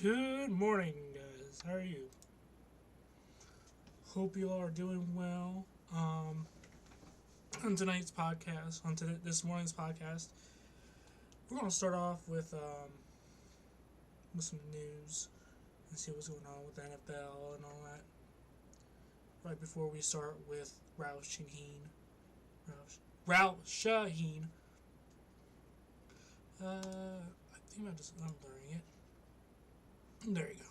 Good morning, guys. How are you? Hope you all are doing well. On tonight's podcast, this morning's podcast, we're going to start off with some news and see what's going on with the NFL and all that. Right before we start with Ralph Sheheen. Ralph Sheheen. I think I'm just unblurring it. There you go.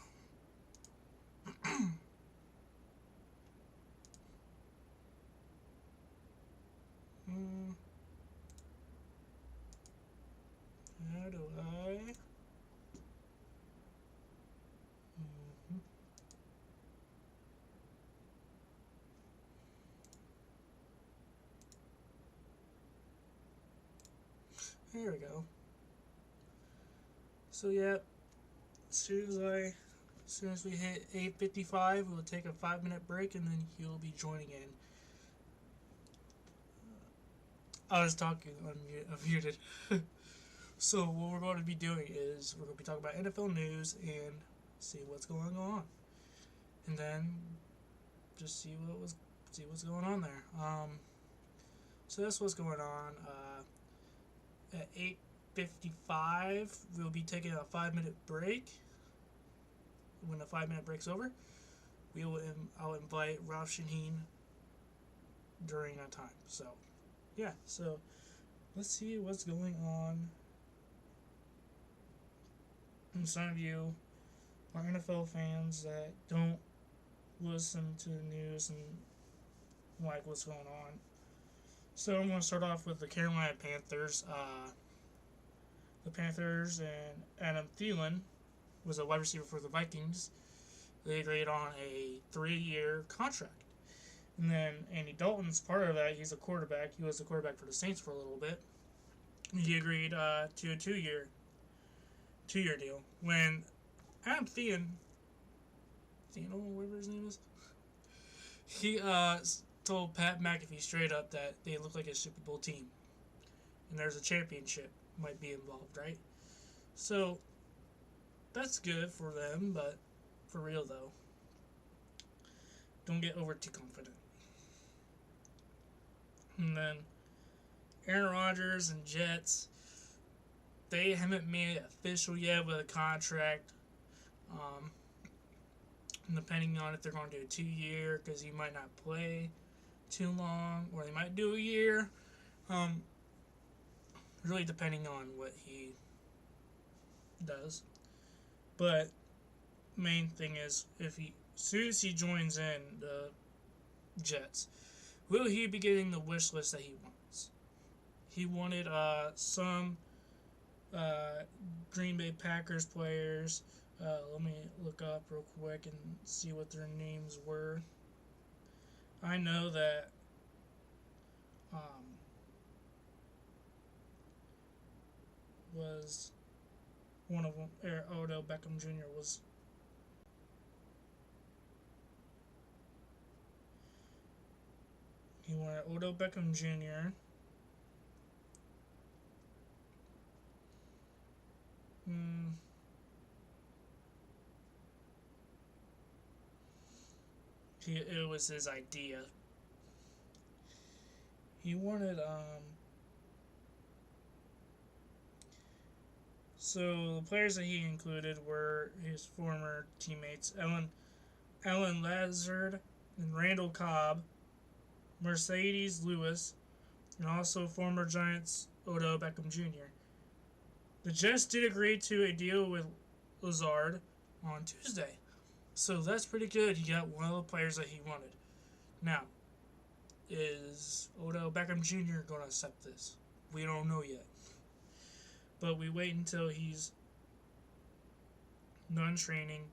How do I? Mm-hmm. There we go. So yeah, as soon as we hit 8:55, we'll take a 5-minute break, and then he'll be joining in. I was talking unmuted. So what we're going to be doing is we're going to be talking about NFL news and see what's going on, and then just see what's going on there. So that's what's going on. At 8:55, we'll be taking a 5-minute break. When the 5-minute break's over, I'll invite Ralph Sheheen during that time. So yeah, so let's see what's going on. And some of you are NFL fans that don't listen to the news and like what's going on. So I'm going to start off with the Carolina Panthers. The Panthers and Adam Thielen was a wide receiver for the Vikings. They agreed on a 3-year contract. And then Andy Dalton's part of that. He's a quarterback. He was a quarterback for the Saints for a little bit. He agreed to a two-year deal. When Adam Thielen, whatever his name is, he told Pat McAfee straight up that they look like a Super Bowl team, and there's a championship might be involved, right? So that's good for them, but for real though, don't get over too confident. And then Aaron Rodgers and Jets, they haven't made it official yet with a contract. Depending on if they're going to do a 2-year, because he might not play too long, or they might do a year. Really depending on what he does. But main thing is, as soon as he joins in the Jets, will he be getting the wish list that he wants? He wanted some Green Bay Packers players. Let me look up real quick and see what their names were. I know that was one of them. Odell Beckham Jr. was. He wanted Odell Beckham Jr. It was his idea. He wanted So the players that he included were his former teammates Alan Lazard and Randall Cobb, Mercedes Lewis, and also former Giants Odell Beckham Jr. The Jets did agree to a deal with Lazard on Tuesday, so that's pretty good. He got one of the players that he wanted. Now, is Odell Beckham Jr. going to accept this? We don't know yet. But we wait until he's done training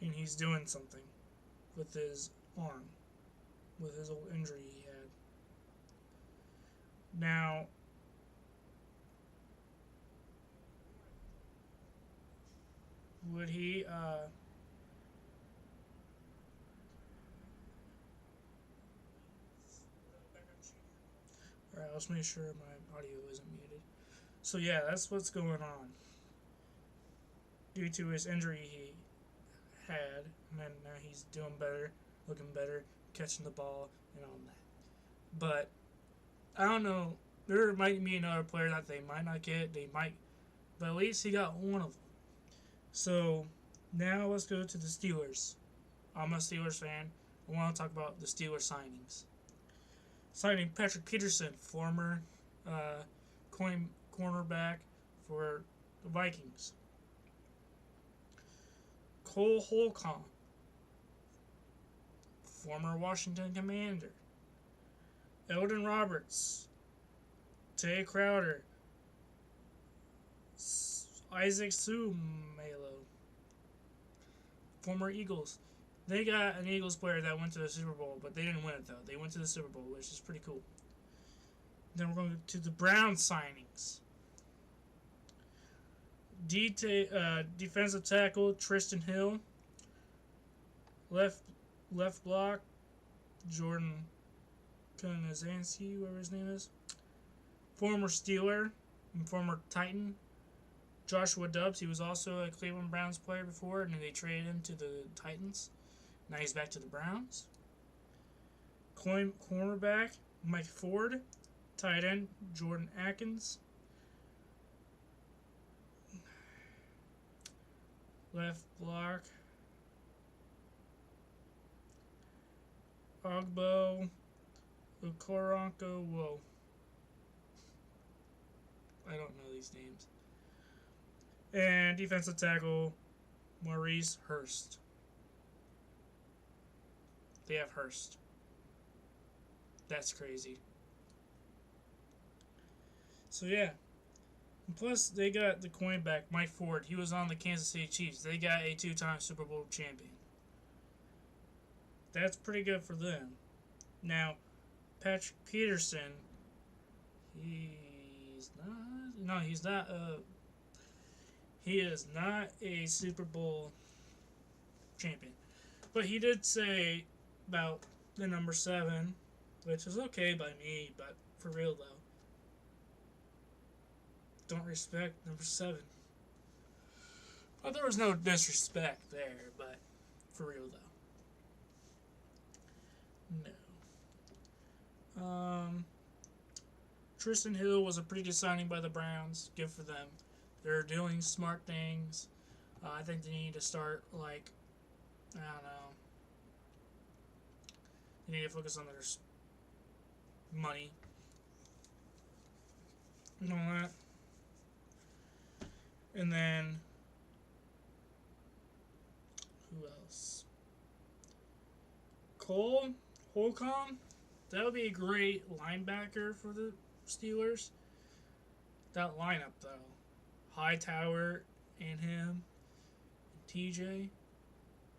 and he's doing something with his arm, with his old injury he had. Now, would he Alright, let's make sure my audio isn't muted. So yeah, that's what's going on. due to his injury he had, and now he's doing better, looking better, catching the ball, and all that. But I don't know. There might be another player that they might not get. They might, but at least he got one of them. So now let's go to the Steelers. I'm a Steelers fan. I want to talk about the Steelers signings. Signing Patrick Peterson, former cornerback for the Vikings. Cole Holcomb, former Washington Commander. Eldon Roberts, Tay Crowder, Isaac Sumalo, former Eagles. They got an Eagles player that went to the Super Bowl, but they didn't win it though. They went to the Super Bowl, which is pretty cool. Then we're going to the Browns signings. Defensive tackle Tristan Hill. Left block Jordan Kanazansky, whatever his name is. Former Steeler and former Titan Joshua Dobbs. He was also a Cleveland Browns player before, and then they traded him to the Titans. Now he's back to the Browns. Cornerback Mike Ford. Tight end Jordan Atkins. Left block Ogbo Ukoronko. Whoa. I don't know these names. And defensive tackle Maurice Hurst. They have Hurst. That's crazy. So yeah. And plus, they got the coin back, Mike Ford. He was on the Kansas City Chiefs. They got a 2-time Super Bowl champion. That's pretty good for them. Now, Patrick Peterson, he's not. No, he's not. He is not a Super Bowl champion. But he did say about the number 7, which is okay by me, but for real though. Don't respect number 7. Well, there was no disrespect there, but for real though. No. Tristan Hill was a pretty good signing by the Browns. Good for them. They're doing smart things. I think they need to start, like, I don't know. They need to focus on their money and all that. And then, who else? Cole Holcomb. That would be a great linebacker for the Steelers. That lineup, though. Hightower and him, and TJ.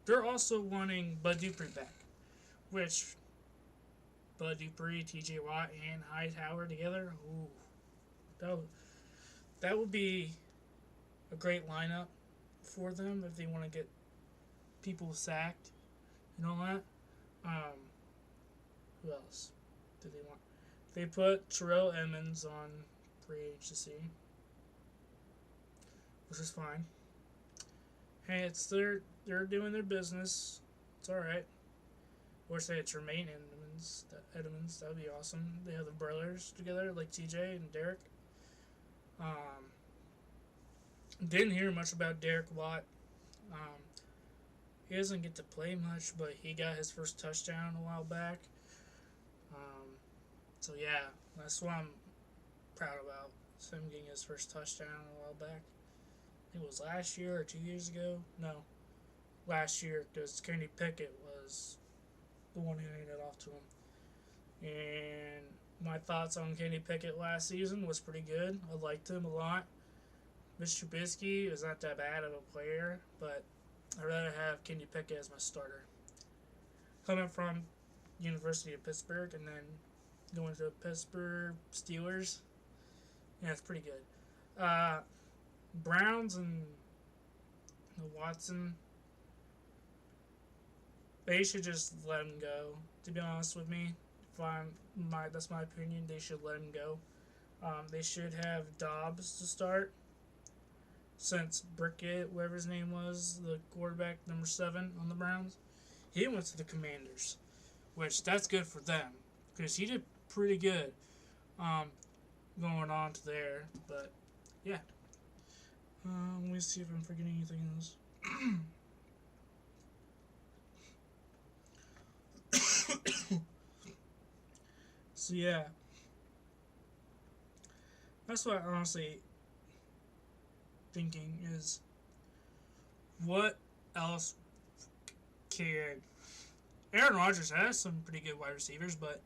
They're also wanting Bud Dupree back, which Bud Dupree, TJ Watt, and Hightower together, ooh, that would be a great lineup for them if they want to get people sacked and all that. Who else do they want? They put Terrell Emmons on free agency, which is fine. Hey, it's they're doing their business. It's all right. Or say it's Tremaine Edmonds. That would be awesome. They have the brothers together, like TJ and Derek. Didn't hear much about Derek Watt. He doesn't get to play much, but he got his first touchdown a while back. So yeah, that's what I'm proud about. Him getting his first touchdown a while back. I think it was last year or 2 years ago. No, last year, because Kenny Pickett was the one who handed it off to him. And my thoughts on Kenny Pickett last season was pretty good. I liked him a lot. Mitch Trubisky is not that bad of a player, but I'd rather have Kenny Pickett as my starter. Coming from University of Pittsburgh and then going to Pittsburgh Steelers, yeah, it's pretty good. Browns and Watson, they should just let him go. To be honest with me, that's my opinion. They should let him go. They should have Dobbs to start. since Brickett, whatever his name was, the quarterback number 7 on the Browns, he went to the Commanders, which that's good for them because he did pretty good um, going on to there. But yeah, let me see if I'm forgetting anything else. So yeah, that's what I'm honestly thinking is what else can Aaron Rodgers has some pretty good wide receivers, but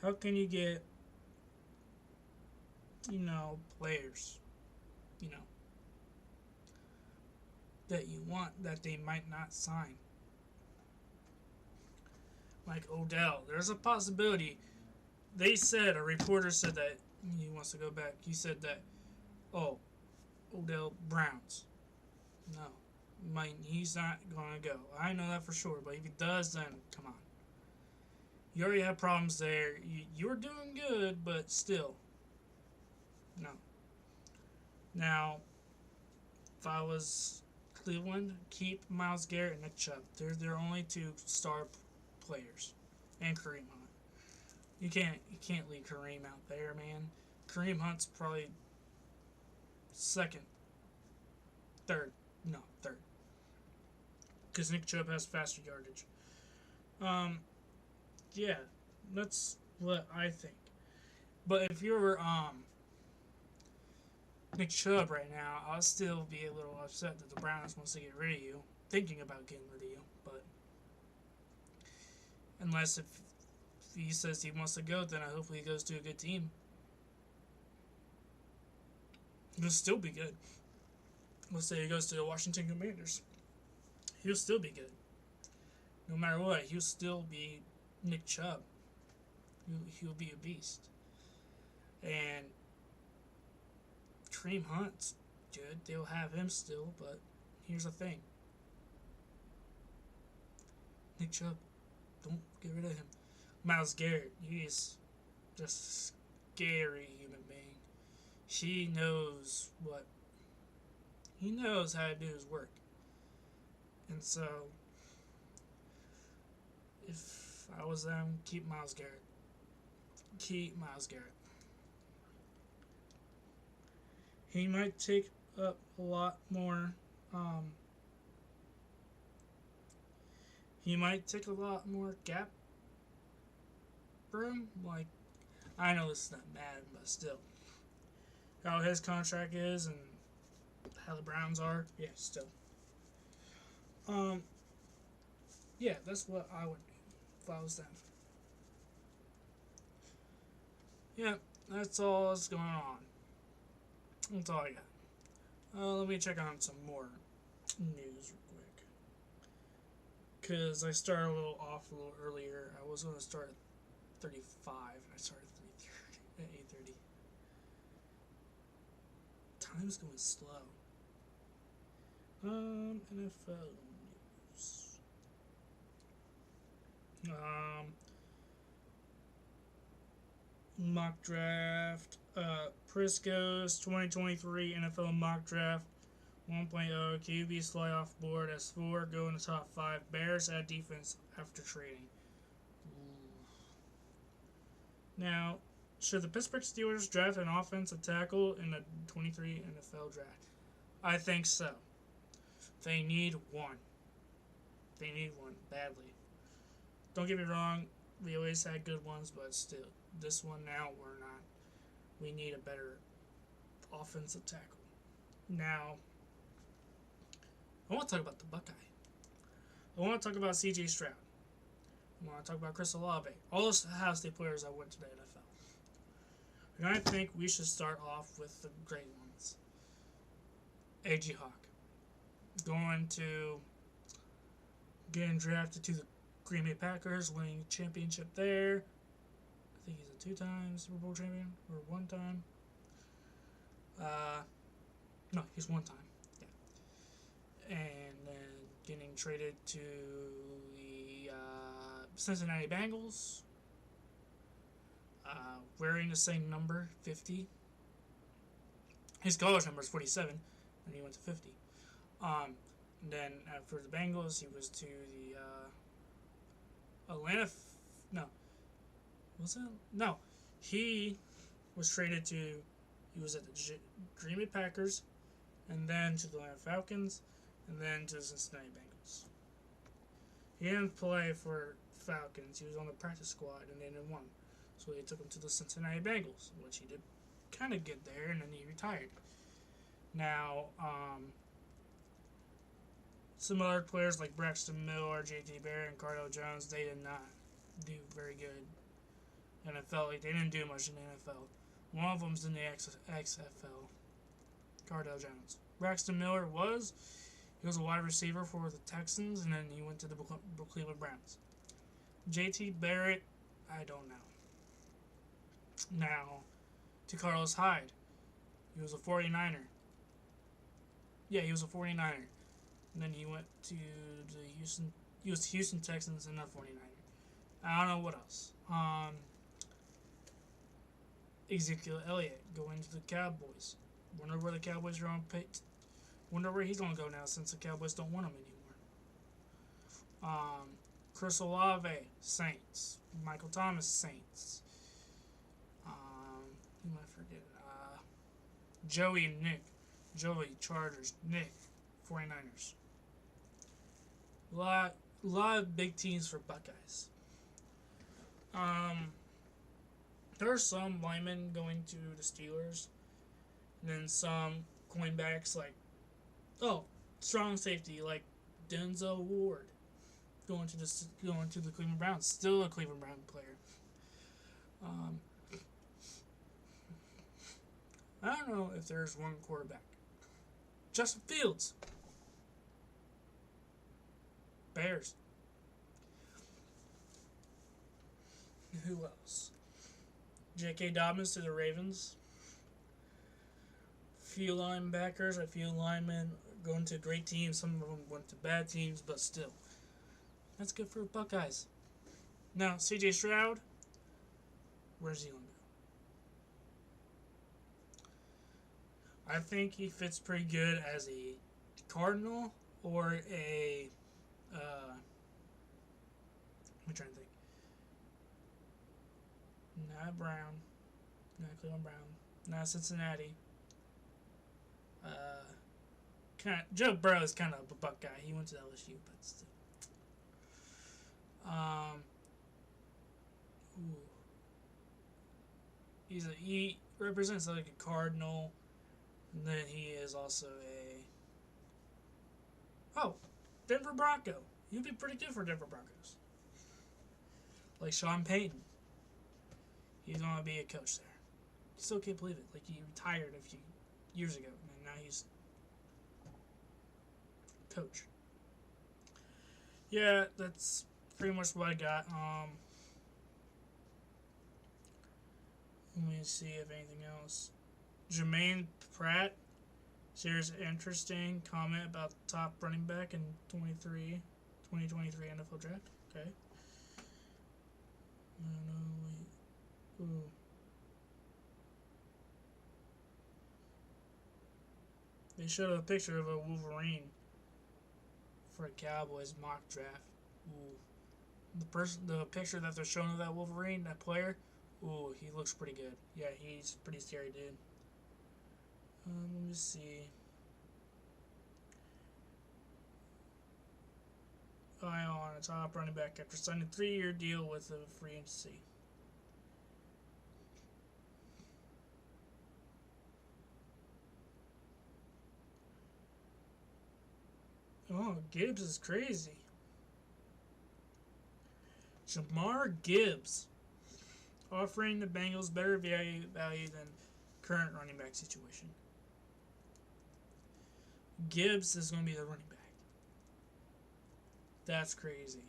how can you get players you know that you want that they might not sign, like Odell? There's a possibility. They said a reporter said that he wants to go back. He said that, oh, Odell Browns. No, he's not gonna go. I know that for sure. But if he does, then come on. You already have problems there. You're doing good, but still, no. Now, if I was Cleveland, keep Myles Garrett and Nick Chubb. They're their only two star players, and Kareem Hunt. You can't leave Kareem out there, man. Kareem Hunt's probably second, third, no third, because Nick Chubb has faster yardage. Um, yeah, that's what I think. But if you're Nick Chubb right now, I'll still be a little upset that the Browns wants to get rid of you, thinking about getting rid of you. But unless if he says he wants to go, then I hopefully he goes to a good team. He'll still be good. Let's say he goes to the Washington Commanders. He'll still be good. No matter what, he'll still be Nick Chubb. He'll be a beast. And Kareem Hunt's good. They'll have him still, but here's the thing. Nick Chubb, don't get rid of him. Myles Garrett, he's just a scary human being. He knows how to do his work. And so, if I was them, keep Myles Garrett. Keep Myles Garrett. He might take up a lot more. He might take a lot more gap room. Like, I know this is not bad, but still, how his contract is and how the Browns are, yeah, still. Um, yeah, that's what I would do if I was them. Yeah, that's all that's going on. That's all I got. Let me check on some more news real quick. Because I started a little earlier. I was going to start at 35, and I started at 8:30. Time's going slow. NFL news. Mock draft. Prisco's 2023 NFL mock draft 1.0 QBs fly off board as 4 go in the top 5. Bears add defense after trading. Now, should the Pittsburgh Steelers draft an offensive tackle in the 23 NFL draft? I think so. They need one. They need one badly. Don't get me wrong, we always had good ones, but still, this one now we're not. We need a better offensive tackle. Now, I want to talk about the Buckeye. I want to talk about C.J. Stroud. I want to talk about Chris Olave. All those Ohio State players that went to the NFL. And I think we should start off with the great ones. A.G. Hawk. Getting drafted to the Green Bay Packers, winning championship there. I think he's a 2-time Super Bowl champion, or 1 time. No, he's 1 time. Yeah. And then getting traded to the Cincinnati Bengals. Wearing the same number, 50. His college number is 47, and he went to 50. And then after the Bengals, he was to the Atlanta. No, was that? No, he was traded to. He was at the Green Bay Packers, and then to the Atlanta Falcons, and then to the Cincinnati Bengals. He didn't play for Falcons. He was on the practice squad, and they didn't win. So they took him to the Cincinnati Bengals, which he did kind of good there, and then he retired. Now, some other players like Braxton Miller, J.T. Barrett, and Cardale Jones, they did not do very good in the NFL. Like, they didn't do much in the NFL. One of them's in the XFL, Cardale Jones. Braxton Miller he was a wide receiver for the Texans, and then he went to the Cleveland Browns. J.T. Barrett, I don't know. Now, to Carlos Hyde, he was a 49er. Yeah, he was a 49er. And then he went to the Houston Texans and a 49er. I don't know what else. Ezekiel Elliott going to the Cowboys. Wonder where the Cowboys are on pit. Wonder where he's gonna go now since the Cowboys don't want him anymore. Chris Olave, Saints. Michael Thomas, Saints. Who am I forgetting? Joey and Nick. Joey, Chargers. Nick, 49ers. A lot of big teams for Buckeyes. There are some linemen going to the Steelers, and then some cornerbacks like, strong safety like Denzel Ward going to the Cleveland Browns. Still a Cleveland Brown player. I don't know if there's one quarterback. Justin Fields. Bears. Who else? J.K. Dobbins to the Ravens. Few linebackers, a few linemen going to great teams. Some of them went to bad teams, but still. That's good for Buckeyes. Now, C.J. Stroud. Where's he going to go? I think he fits pretty good as a Cardinal or a I'm trying to think. Not Brown. Not Cleveland Brown. Not Cincinnati. Joe Burrow is kind of a Buckeye. He went to LSU, but still. He represents like a Cardinal, and then he is also Denver Bronco. He'd be pretty good for Denver Broncos. Like Sean Payton. He's gonna be a coach there. Still can't believe it. Like, he retired a few years ago, and now he's coach. Yeah, that's pretty much what I got. Let me see if anything else. Jermaine Pratt shares an interesting comment about the top running back in 2023 NFL draft. Okay. Ooh. They showed a picture of a Wolverine for a Cowboys mock draft. Ooh. The picture that they're showing of that Wolverine, that player, ooh, he looks pretty good. Yeah, he's a pretty scary dude. Let me see. Eye on a top running back after signing a 3-year deal with a free agency. Oh, Gibbs is crazy. Jamar Gibbs, offering the Bengals better value than current running back situation. Gibbs is going to be the running back. That's crazy.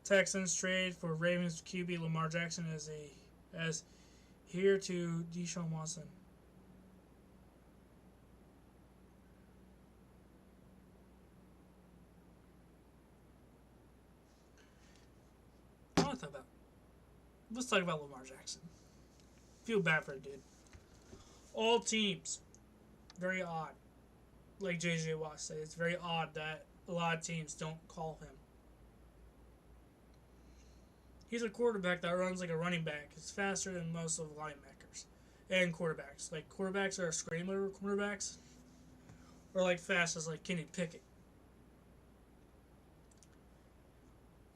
Texans trade for Ravens QB Lamar Jackson as here to Deshaun Watson. know what I thought about? Let's talk about Lamar Jackson. Feel bad for the dude. All teams, very odd. Like JJ Watt said, it's very odd that a lot of teams don't call him. He's a quarterback that runs like a running back. He's faster than most of the linebackers and quarterbacks. Like quarterbacks are scrambler quarterbacks, or like fast as like Kenny Pickett.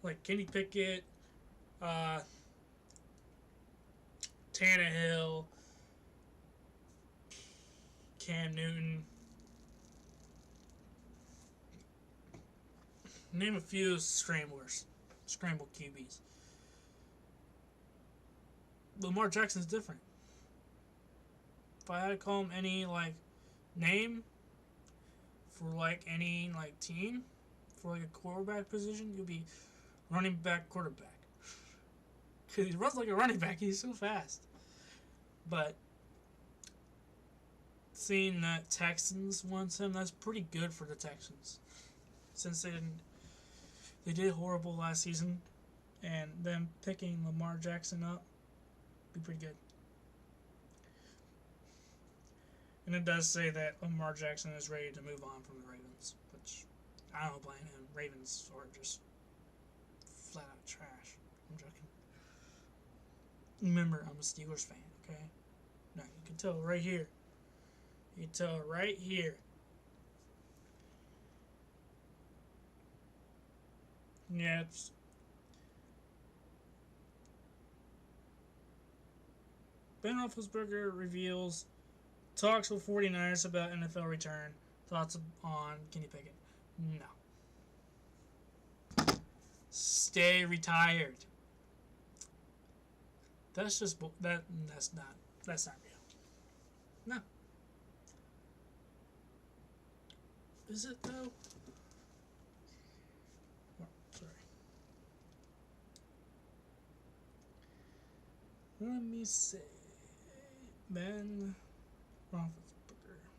Like Kenny Pickett, Tannehill, Cam Newton. Name a few scramblers, scramble QBs. Lamar Jackson's different. If I had to call him any like name for like any like team for like a quarterback position, it would be running back quarterback. Because he runs like a running back, he's so fast. But seeing that Texans wants him, that's pretty good for the Texans. Since they did horrible last season, and them picking Lamar Jackson up be pretty good. And it does say that Lamar Jackson is ready to move on from the Ravens, which I don't blame him. Ravens are just flat out trash. I'm joking. Remember, I'm a Steelers fan, okay? Now, you can tell right here. You can tell right here. Yeah, it's... Ben Roethlisberger reveals talks with 49ers about NFL return. Thoughts on Kenny Pickett? No. Stay retired. That's just that's not real. No. Is it though? Oh, sorry. Let me see. Ben Roethlisberger.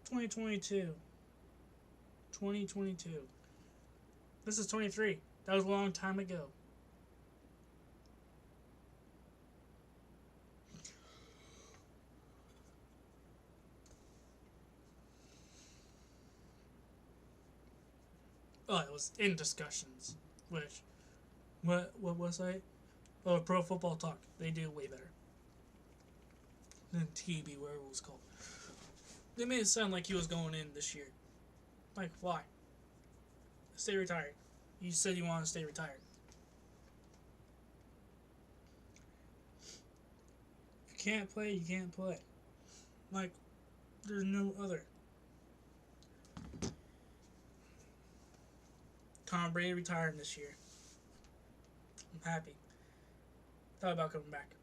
2022. This is 23. That was a long time ago. Oh, it was in discussions. Which, what website? Oh, Pro Football Talk. They do way better than TB, whatever it was called. They made it sound like he was going in this year. Like, why? Stay retired. You said you want to stay retired. You can't play, you can't play. Like, there's no other. Tom Brady retiring this year. I'm happy. Thought about coming back.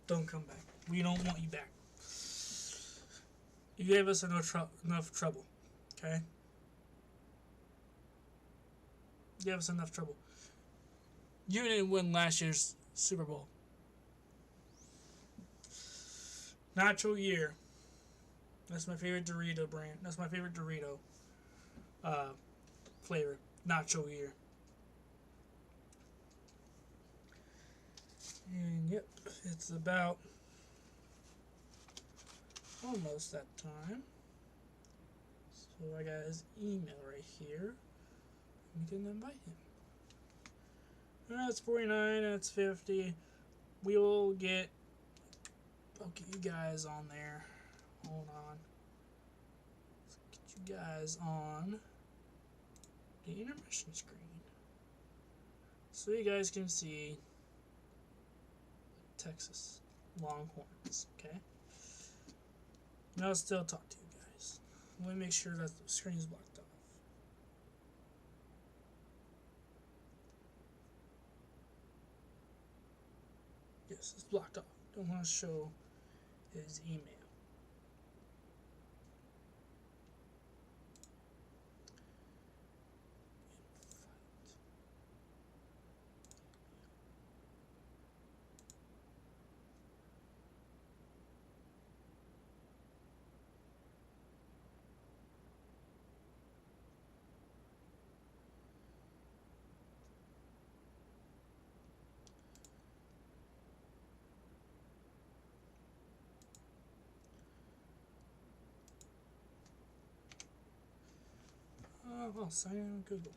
Don't come back. We don't want you back. You gave us enough trouble. Okay? You gave us enough trouble. You didn't win last year's Super Bowl. Nacho year. That's my favorite Dorito brand. That's my favorite Dorito flavor. Nacho year. And yep, it's about almost that time. So I got his email right here. We can invite him. That's 49, that's 50. We will get... I'll get you guys on there. Hold on. Let's get you guys on the intermission screen. So you guys can see Texas Longhorns, okay? Now I'll still talk to you guys. Let me make sure that the screen is blocked off. Yes, it's blocked off. Don't want to show his email. Oh, I'll sign in on Google.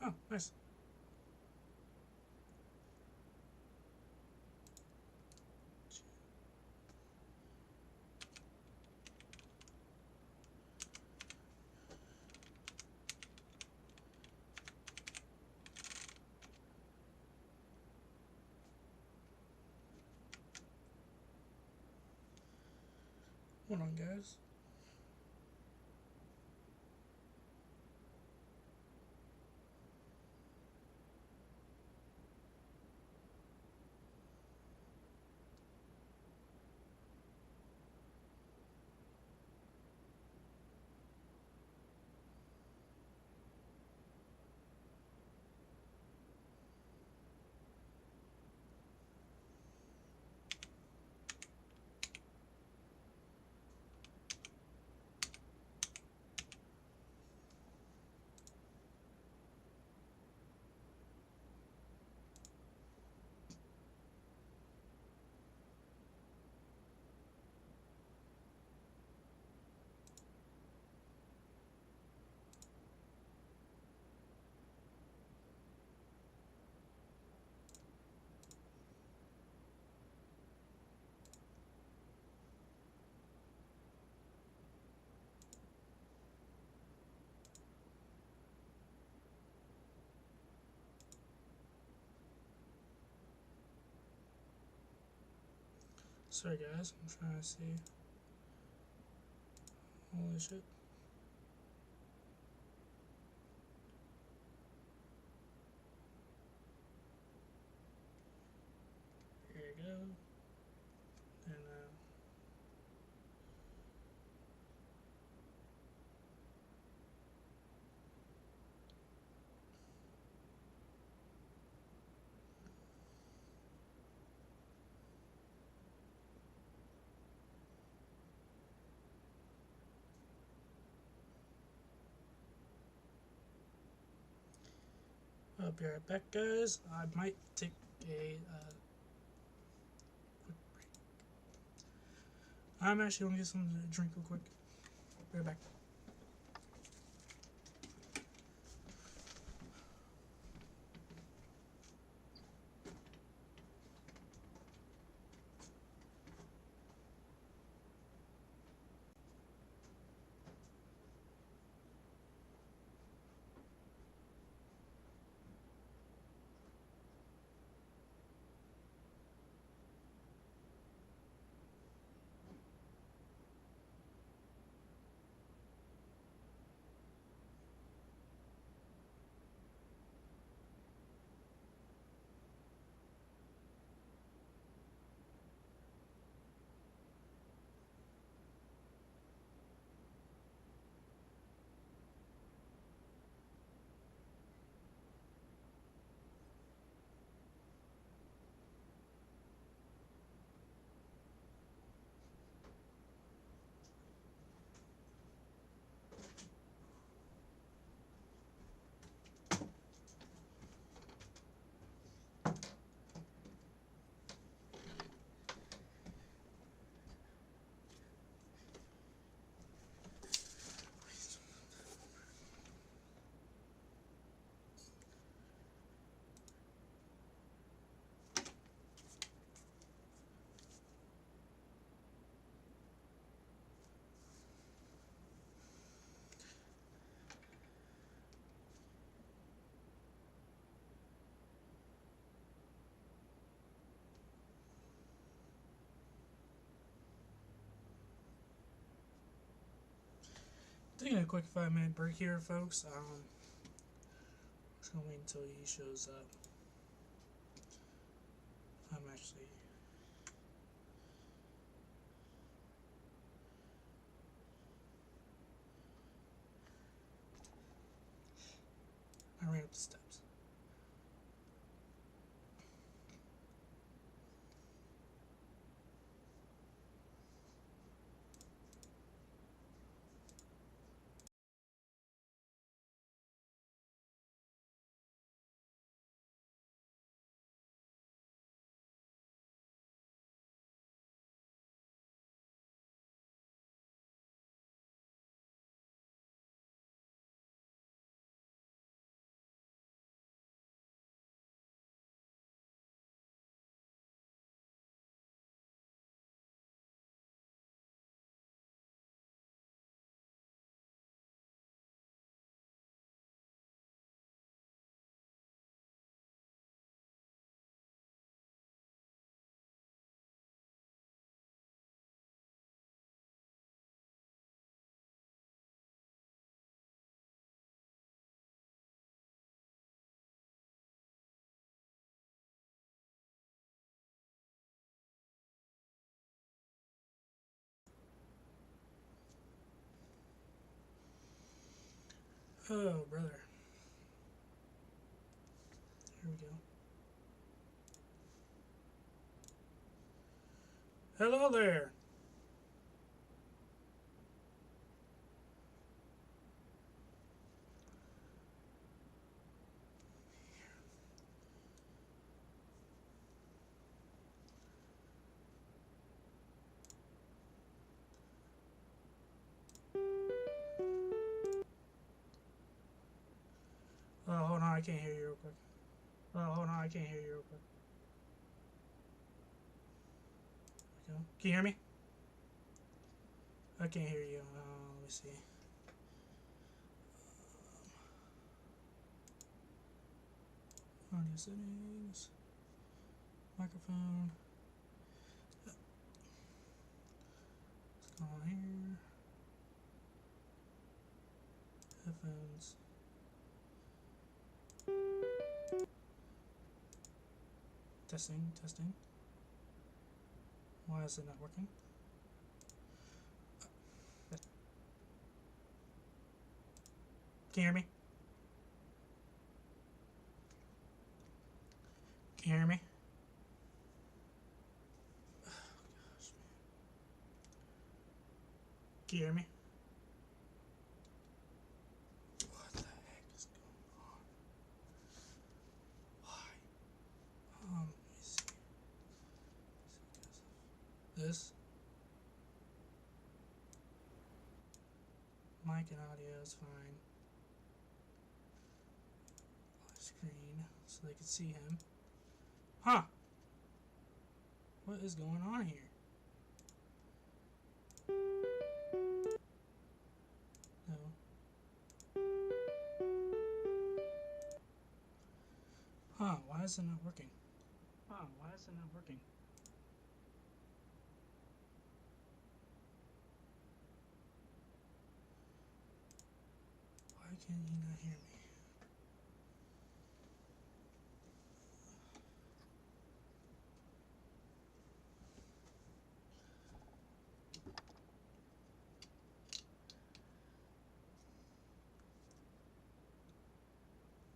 Oh, nice. Hold on, guys. Sorry, guys. I'm trying to see. Holy shit. Here you go. And, I'll be right back, guys. I might take a quick break. I'm actually gonna get something to drink real quick. Be right back. Taking a quick 5-minute break here, folks. Just gonna wait until he shows up. I'm actually up the steps. Oh, brother. Here we go. Hello there. Oh, hold on. I can't hear you real quick. Oh, hold on. I can't hear you real quick. There we go. Can you hear me? I can't hear you. Let me see. Audio settings. Microphone. What's going on here? Headphones. Testing, testing. Why is it not working? Can you hear me? Can you hear me? Oh, gosh, man. Can you hear me? What the heck is going on? Why? Let me see. This. Mic and audio is fine. Screen so they can see him. Huh? What is going on here? No. Huh? Why is it not working? Huh? Why is it not working? Why can he not hear me?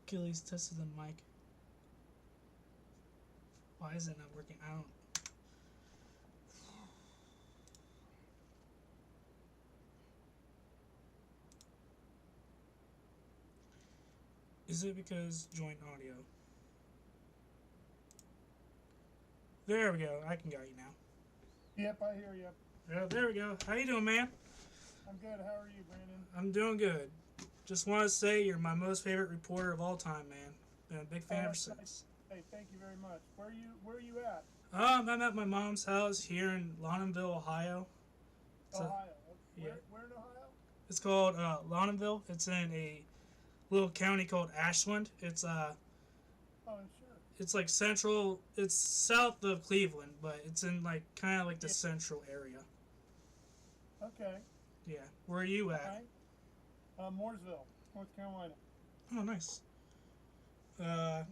Achilles tested the mic. Why is it not working? I don't. Is it because joint audio? There we go. I can got you now. Yep, I hear you. Yeah, there we go. How you doing, man? I'm good. How are you, Brandon? I'm doing good. Just want to say you're my most favorite reporter of all time, man. Been a big fan ever since. Hey, thank you very much. Where are you at? I'm at my mom's house here in Loudonville, Ohio. Ohio. Yeah. Where in Ohio? It's called Loudonville. It's in a little county called Ashland. It's Oh, sure. it's like central. It's south of Cleveland, but it's in like kind of like the central area. Okay. Yeah. Where are you at? All right. Mooresville, North Carolina. Oh, nice. Yeah.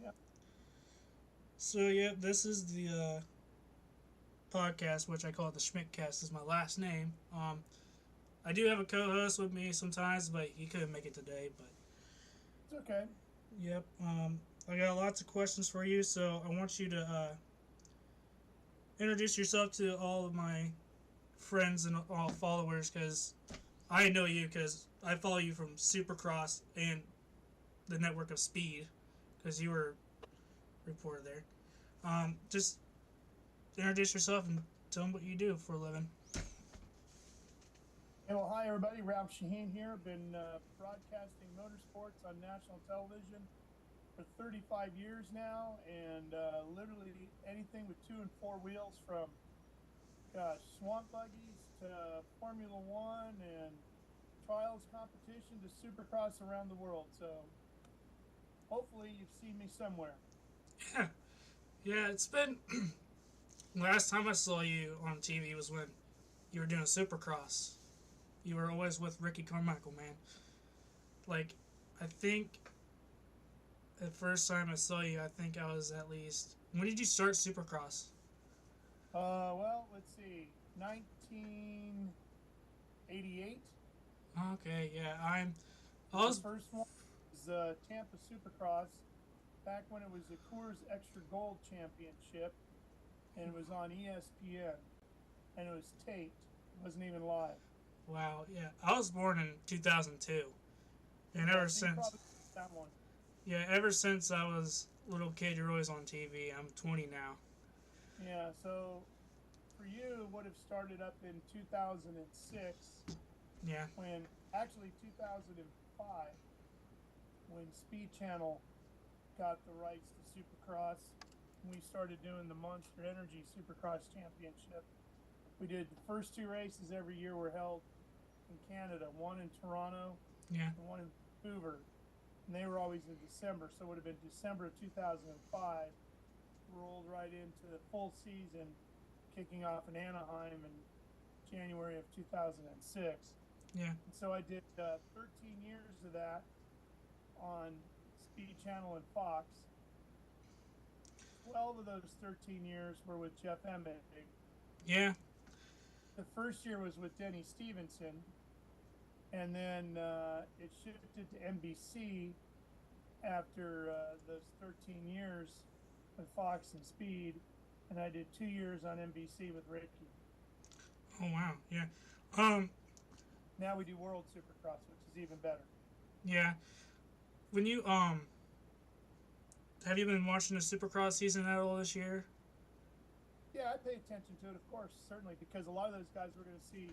So yeah, this is the podcast, which I call the Schmidtcast, is my last name. I do have a co-host with me sometimes, but he couldn't make it today. But It's okay. Yep. I got lots of questions for you, so I want you to introduce yourself to all of my friends and all followers, because I know you because I follow you from Supercross and the network of Speed, because you were a reporter there. Just introduce yourself and tell them what you do for a living. Hey, well, hi everybody. Ralph Sheheen here. Been broadcasting motorsports on national television for 35 years now, and literally anything with two and four wheels, from swamp buggies to Formula One and trials competition to Supercross around the world. So hopefully you've seen me somewhere. Yeah, yeah. It's been last time I saw you on TV was when you were doing Supercross. You were always with Ricky Carmichael, man. Like, I think the first time I saw you, I think I was at least. When did you start Supercross? Well, let's see, 1988. Okay, yeah, I The was. first one was Tampa Supercross, back when it was the Coors Extra Gold Championship, and it was on ESPN, and it was taped. It wasn't even live. Wow, yeah, I was born in 2002, and Yeah, ever so you since, probably that one. ever since I was a little kid, you're always on TV. I'm 20 now. Yeah, so for you, it would have started up in 2006, Yeah, when actually 2005, when Speed Channel got the rights to Supercross. We started doing the Monster Energy Supercross Championship. We did the first two races every year were held in Canada, one in Toronto yeah, and one in Vancouver. And they were always in December, so it would have been December of 2005, rolled right into the full season, kicking off in Anaheim in January of 2006. yeah, And so I did 13 years of that on Speed Channel and Fox. 12 of those 13 years were with Jeff Emig. yeah. The first year was with Denny Stevenson, and then it shifted to NBC after those 13 years with Fox and Speed, and I did 2 years on NBC with Ricky. Oh wow, yeah. Um, Now we do World Supercross, which is even better. yeah. When you have you been watching the Supercross season at all this year? Yeah, I pay attention to it, of course, certainly, because a lot of those guys we're going to see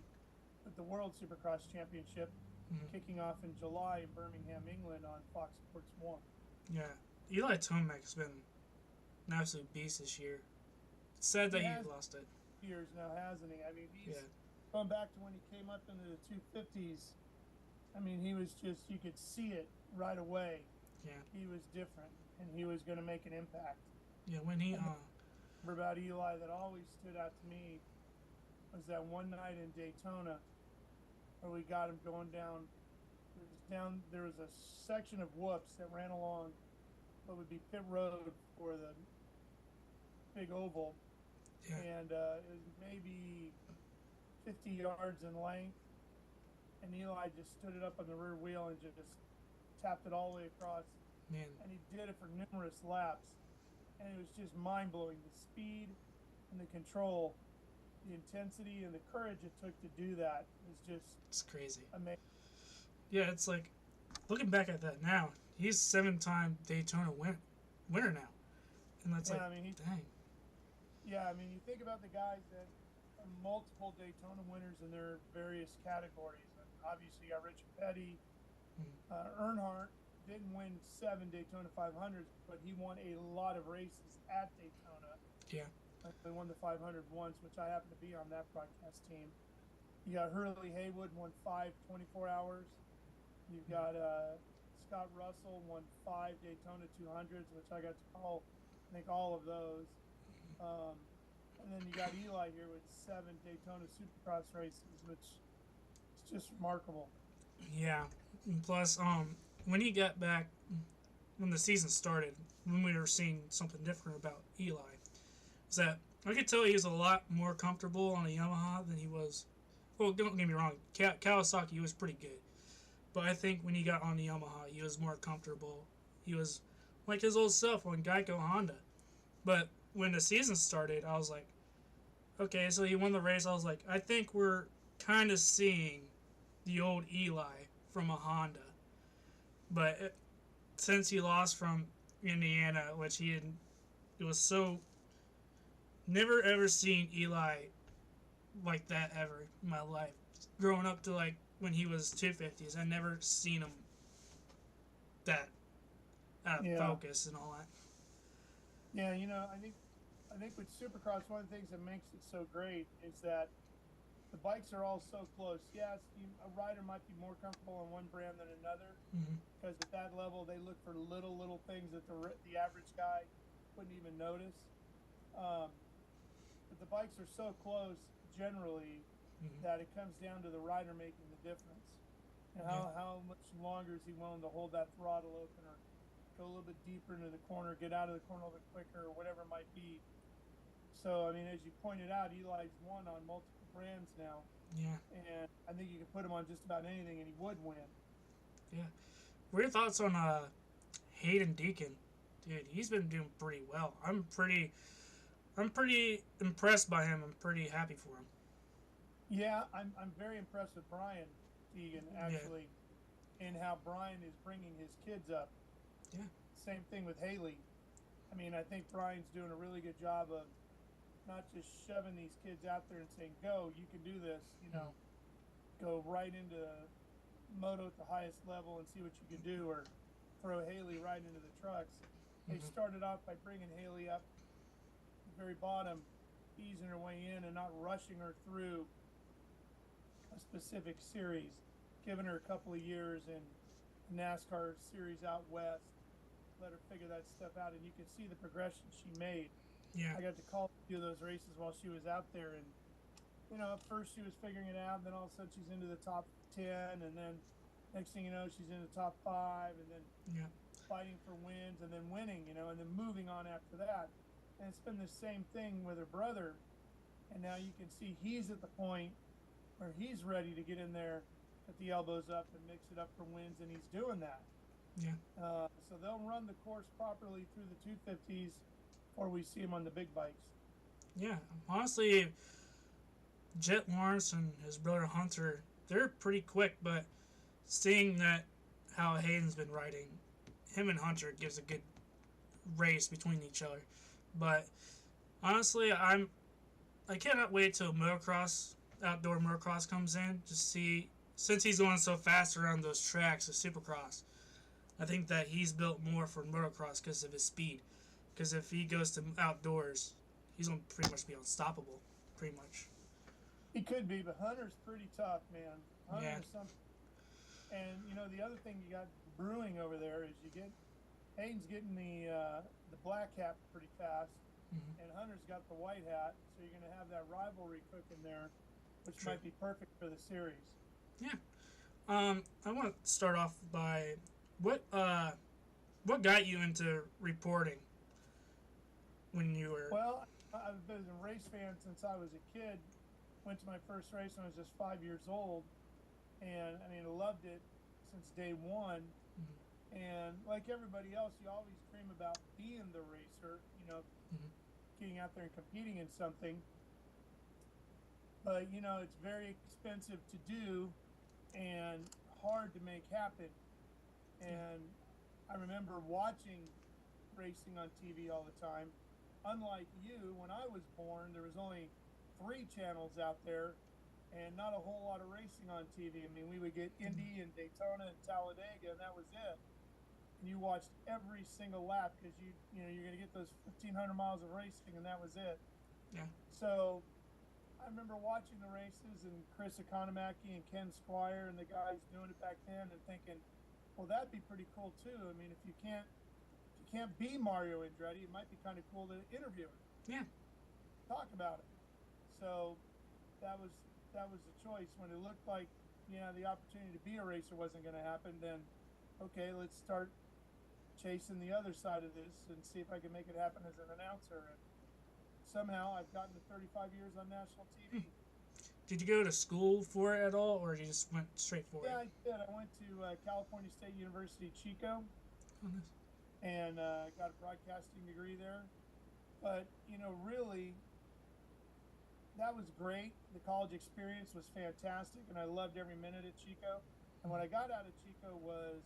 with the World Supercross Championship Mm-hmm. kicking off in July in Birmingham, England on Fox Sports 1. Yeah, Eli Tomac has been an absolute beast this year. It's sad He that he has lost it. years now, hasn't he? I mean, he's Yeah, going back to when he came up into the 250s. I mean, he was just, you could see it right away. yeah, He was different, and he was going to make an impact. yeah. When he And the number about Eli that always stood out to me was that one night in Daytona where we got him going down. There was a section of whoops that ran along what would be pit road for the big oval, yeah, and it was maybe 50 yards in length, and Eli just stood it up on the rear wheel and just tapped it all the way across, man, and he did it for numerous laps, and it was just mind-blowing. The speed and the control, the intensity and the courage it took to do that was just it's crazy. amazing. Yeah, it's like looking back at that now. He's 7-time Daytona winner now, and that's Yeah, like, I mean, dang. yeah, I mean, you think about the guys that are multiple Daytona winners in their various categories. And obviously, you got Richard Petty. Earnhardt didn't win 7 Daytona 500s, but he won a lot of races at Daytona. Yeah, They won the 500 once, which I happen to be on that broadcast team. You got Hurley Haywood, won 5 24 hours. You've got Scott Russell, won 5 Daytona 200s, which I got to call, I think, all of those. And then you got Eli here with 7 Daytona Supercross races, which is just remarkable. yeah. And plus, when he got back, when the season started, when we were seeing something different about Eli, is that I could tell he was a lot more comfortable on a Yamaha than he was. Well, don't get me wrong, Kawasaki was pretty good, but I think when he got on the Yamaha, he was more comfortable. He was like his old self on Geico Honda. But when the season started, I was like, okay, so he won the race. I was like, I think we're kind of seeing the old Eli from a Honda. But since he lost from Indiana, which he had, it was so never ever seen Eli like that ever in my life. Growing up to like when he was 250s, I never seen him that out of Yeah. focus and all that. Yeah, I think with Supercross, one of the things that makes it so great is that the bikes are all so close. Yes, a rider might be more comfortable on one brand than another Mm-hmm. because at that level they look for little things that the average guy wouldn't even notice. Um, but the bikes are so close generally Mm-hmm. that it comes down to the rider making the difference. And Yeah. how much longer is he willing to hold that throttle open or go a little bit deeper into the corner, get out of the corner a little bit quicker, or whatever it might be. So, I mean, as you pointed out, Eli's won on multiple brands now. Yeah. And I think you could put him on just about anything and he would win. Yeah. What are your thoughts on Hayden Deacon? Dude, he's been doing pretty well. I'm pretty impressed by him. I'm pretty happy for him. Yeah, I'm very impressed with Brian Deegan, Yeah. actually, in how Brian is bringing his kids up. Yeah. Same thing with Haley. I mean, I think Brian's doing a really good job of not just shoving these kids out there and saying, go, you can do this, go right into moto at the highest level and see what you can do, or throw Haley right into the trucks. They Mm-hmm. started off by bringing Haley up at the very bottom, easing her way in and not rushing her through a specific series, giving her a couple of years in NASCAR series out west, let her figure that stuff out, and you can see the progression she made. Yeah. I got to call a few of those races while she was out there, and at first she was figuring it out, and then all of a sudden she's into the top 10, and then next thing you know, she's in the top 5, and then Yeah. fighting for wins, and then winning, and then moving on after that. And it's been the same thing with her brother, and now you can see he's at the point where he's ready to get in there, get the elbows up, and mix it up for wins, and he's doing that. Yeah. So they'll run the course properly through the 250s before we see him on the big bikes. Yeah. Honestly, Jet Lawrence and his brother Hunter, they're pretty quick, but seeing that how Hayden's been riding, him and Hunter gives a good race between each other. But honestly, I cannot wait till motocross, outdoor motocross comes in to see, since he's going so fast around those tracks of Supercross. I think that he's built more for motocross because of his speed. Because if he goes to outdoors, he's going to pretty much be unstoppable, pretty much. He could be, but Hunter's pretty tough, man. Hunter's Yeah. something. And the other thing you got brewing over there is Hayden's getting the black hat pretty fast, Mm-hmm. and Hunter's got the white hat, so you're going to have that rivalry cooking there, which True. might be perfect for the series. Yeah. I want to start off by what got you into reporting when you were. Well, I've been a race fan since I was a kid. Went to my first race when I was just 5 years old, and I mean, I loved it since day one. Mm-hmm. And like everybody else, you always dream about being the racer, Mm-hmm. getting out there and competing in something. But it's very expensive to do and hard to make happen. And I remember watching racing on TV all the time. Unlike you, when I was born, there was only 3 channels out there and not a whole lot of racing on TV. I mean, we would get Indy and Daytona and Talladega, and that was it. And you watched every single lap because you're going to get those 1,500 miles of racing, and that was it. Yeah. So I remember watching the races and Chris Economaki and Ken Squire and the guys doing it back then, and thinking, well, that'd be pretty cool too. I mean, if you can't be Mario Andretti, it might be kind of cool to interview him. Yeah. Talk about it. So that was the choice. When it looked like the opportunity to be a racer wasn't going to happen, then okay, let's start chasing the other side of this and see if I can make it happen as an announcer. And somehow I've gotten to 35 years on national TV. Did you go to school for it at all, or you just went straight for Yeah, it? I did. I went to California State University, Chico. Oh, nice. and got a broadcasting degree there. But really, that was great. The college experience was fantastic, and I loved every minute at Chico. And what I got out of Chico was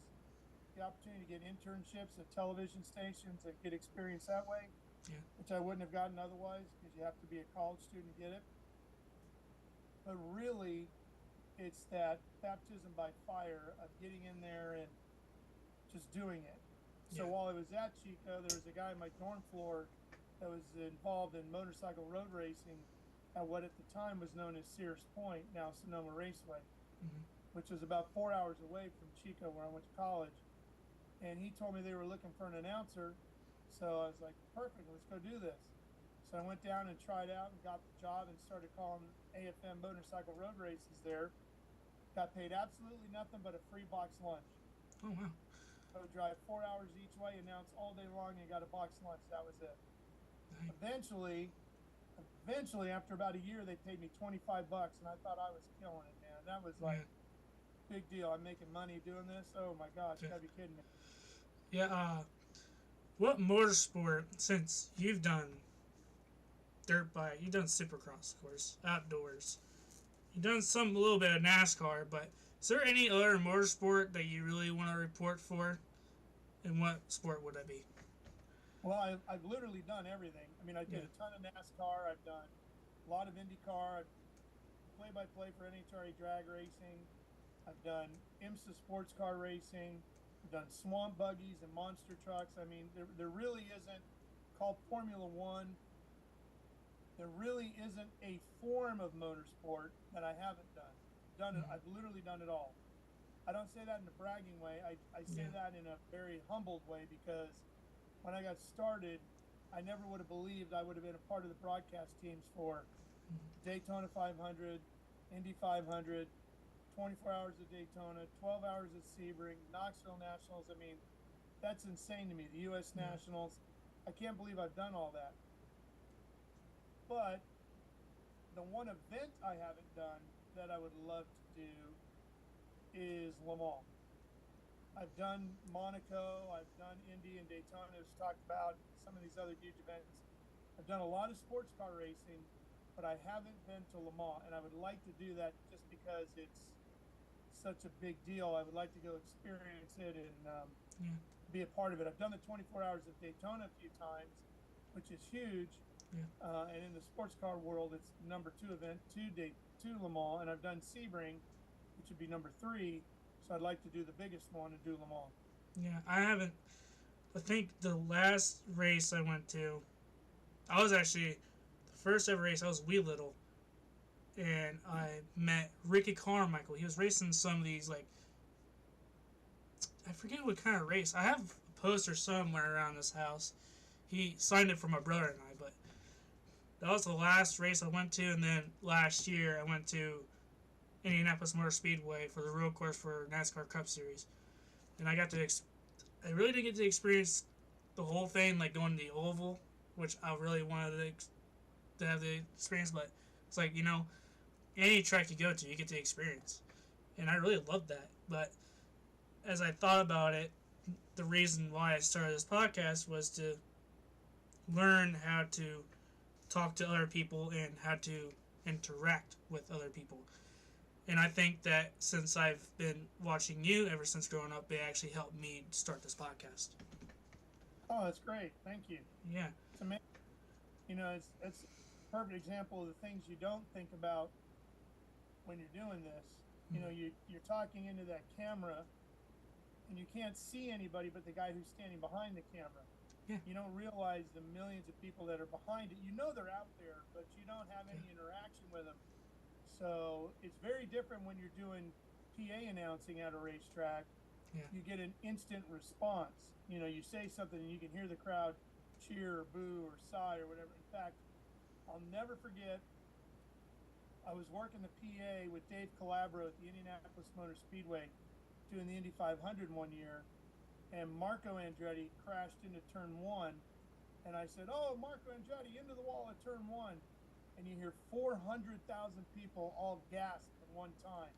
the opportunity to get internships at television stations and get experience that way, Yeah. which I wouldn't have gotten otherwise because you have to be a college student to get it. But really, it's that baptism by fire of getting in there and just doing it. So Yeah. while I was at Chico, there was a guy on my dorm floor that was involved in motorcycle road racing at what at the time was known as Sears Point, now Sonoma Raceway, Mm-hmm. which was about 4 hours away from Chico where I went to college. And he told me they were looking for an announcer. So I was like, perfect, let's go do this. So I went down and tried out and got the job and started calling AFM motorcycle road races there. Got paid absolutely nothing but a free box lunch. Oh wow. I would drive 4 hours each way, announce all day long, and got a box lunch. That was it. Nice. Eventually, after about a year, they paid me $25, and I thought I was killing it, man. That was like big deal. I'm making money doing this. Oh my gosh, you gotta be kidding me. Yeah. What motorsport, since you've done dirt bike, you've done Supercross, of course, outdoors. You've done a little bit of NASCAR, but is there any other motorsport that you really want to report for? And what sport would that be? Well, I've literally done everything. I mean, I did a ton of NASCAR. I've done a lot of IndyCar. I've play-by-play for NHRA drag racing. I've done IMSA sports car racing. I've done swamp buggies and monster trucks. I mean, there really isn't, called Formula One, there really isn't a form of motorsport that I haven't done. I've literally done it all. I don't say that in a bragging way. I say that in a very humbled way because when I got started, I never would have believed I would have been a part of the broadcast teams for Daytona 500, Indy 500, 24 hours at Daytona, 12 hours at Sebring, Knoxville Nationals. I mean, that's insane to me. The U.S. Nationals. I can't believe I've done all that. But the one event I haven't done that I would love to do is Le Mans. I've done Monaco, I've done Indy and Daytona, as talked about, some of these other huge events. I've done a lot of sports car racing, but I haven't been to Le Mans, and I would like to do that just because it's such a big deal. I would like to go experience it and be a part of it. I've done the 24 hours of Daytona a few times, which is huge. And in the sports car world, it's number 2 event to Le Mans, and I've done Sebring, which would be number 3. So I'd like to do the biggest one and do Le Mans. Yeah, I haven't. I think the last race I went to, I was actually the first ever race. I was wee little, and I met Ricky Carmichael. He was racing some of these I forget what kind of race. I have a poster somewhere around this house. He signed it for my brother and I, but that was the last race I went to. And then last year I went to Indianapolis Motor Speedway for the road course for NASCAR Cup Series, and I got to. I really didn't get to experience the whole thing, like going to the oval, which I really wanted to have the experience. But it's like any track you go to, you get to experience, and I really loved that. But as I thought about it, the reason why I started this podcast was to learn how to talk to other people and how to interact with other people. And I think that since I've been watching you ever since growing up, it actually helped me start this podcast. Oh, that's great. Thank you. Yeah. It's amazing. It's a perfect example of the things you don't think about when you're doing this. You're talking into that camera, and you can't see anybody but the guy who's standing behind the camera. Yeah. You don't realize the millions of people that are behind it. You know they're out there, but you don't have any interaction with them. So it's very different when you're doing PA announcing at a racetrack. Yeah. You get an instant response. You say something and you can hear the crowd cheer or boo or sigh or whatever. In fact, I'll never forget, I was working the PA with Dave Calabro at the Indianapolis Motor Speedway doing the Indy 500 one year, and Marco Andretti crashed into turn 1, and I said, "Oh, Marco Andretti into the wall at turn 1." And you hear 400,000 people all gasp at one time.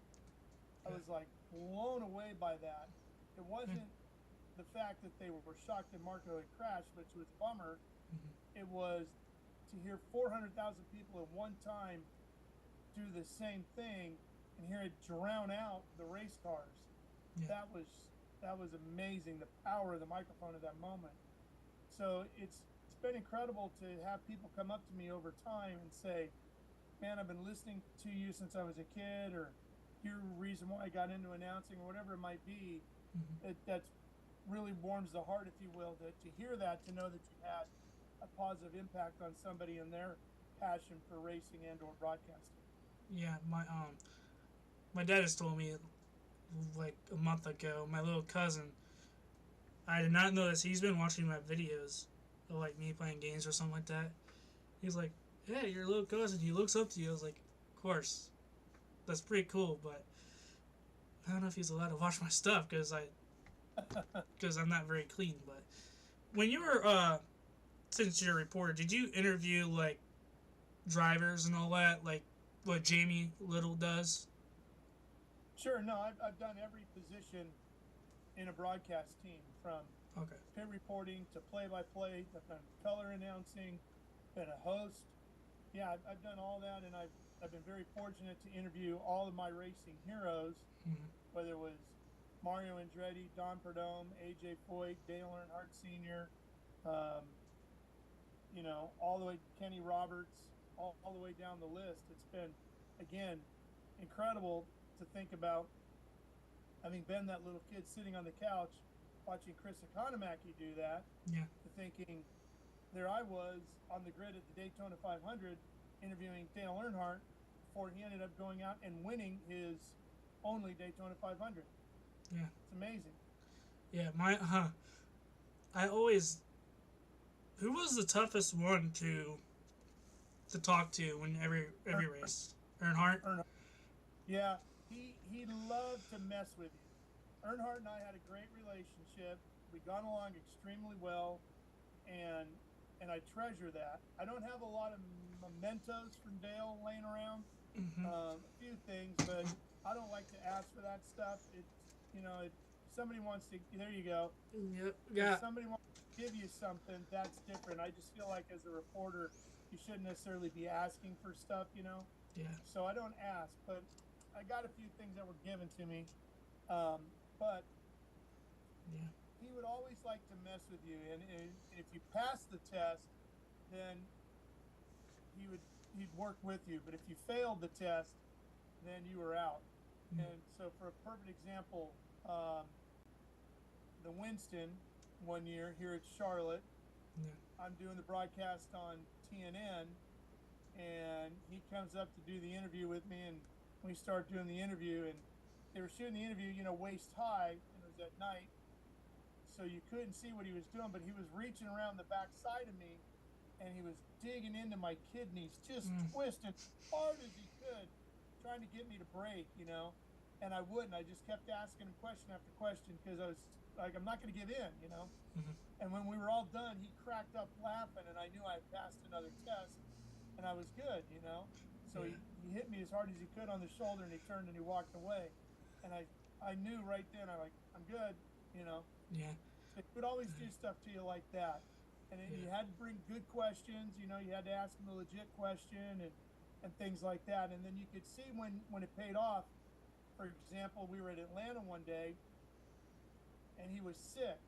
I was like blown away by that. It wasn't the fact that they were shocked that Marco had crashed, which was a bummer. Mm-hmm. It was to hear 400,000 people at one time do the same thing and hear it drown out the race cars. Yeah. That was amazing. The power of the microphone at that moment. So it's been incredible to have people come up to me over time and say, "Man, I've been listening to you since I was a kid," or "You're the reason why I got into announcing," or whatever it might be. Mm-hmm. That's really warms the heart, if you will, to hear that, to know that you had a positive impact on somebody in their passion for racing and or broadcasting. Yeah, my dad has told me like a month ago. My little cousin, I did not know this. He's been watching my videos of like me playing games or something like that. He's like, "Hey, your little cousin. He looks up to you." I was like, "Of course, that's pretty cool." But I don't know if he's allowed to watch my stuff because I'm not very clean. But when you were since you're a reporter, did you interview like drivers and all that, like what Jamie Little does? Sure. No, I've done every position in a broadcast team, from Okay. pit reporting to play-by-play. I've done color announcing, been a host. Yeah, I've done all that, and I've been very fortunate to interview all of my racing heroes, Mm-hmm. whether it was Mario Andretti, Don Perdome, AJ Foyt, Dale Earnhardt Sr., um, all the way Kenny Roberts, all the way down the list. It's been, again, incredible to think about having been that little kid sitting on the couch watching Chris Economaki do that, Yeah. to thinking there I was on the grid at the Daytona 500 interviewing Dale Earnhardt before he ended up going out and winning his only Daytona 500. Yeah. It's amazing. Yeah. I always. Who was the toughest one to talk to when every race? Earnhardt. Earnhardt. Yeah, he loved to mess with you. Earnhardt and I had a great relationship. We got along extremely well, and I treasure that. I don't have a lot of mementos from Dale laying around. Mm-hmm. A few things, but I don't like to ask for that stuff. If somebody wants to, there you go. Yep. Yeah. If somebody wants to give you something, that's different. I just feel like as a reporter, you shouldn't necessarily be asking for stuff. Yeah. So I don't ask, but I got a few things that were given to me. But Yeah. he would always like to mess with you, and if you pass the test, then he'd work with you. But if you failed the test, then you were out. Mm. And so, for a perfect example, the Winston one year here at Charlotte, Yeah. I'm doing the broadcast on TNN, and he comes up to do the interview with me, and we start doing the interview, and they were shooting the interview, waist high, and it was at night, so you couldn't see what he was doing, but he was reaching around the back side of me, and he was digging into my kidneys, just twisting as hard as he could, trying to get me to break, and I wouldn't. I just kept asking him question after question, because I was like, I'm not going to give in. Mm-hmm. And when we were all done, he cracked up laughing, and I knew I had passed another test, and I was good. So Yeah. he hit me as hard as he could on the shoulder, and he turned and he walked away, and I knew right then, I'm good. Yeah. He would always do stuff to you like that, and you had to bring good questions. You had to ask him a legit question, and things like that, and then you could see when it paid off. For example, we were at Atlanta one day, and he was sick.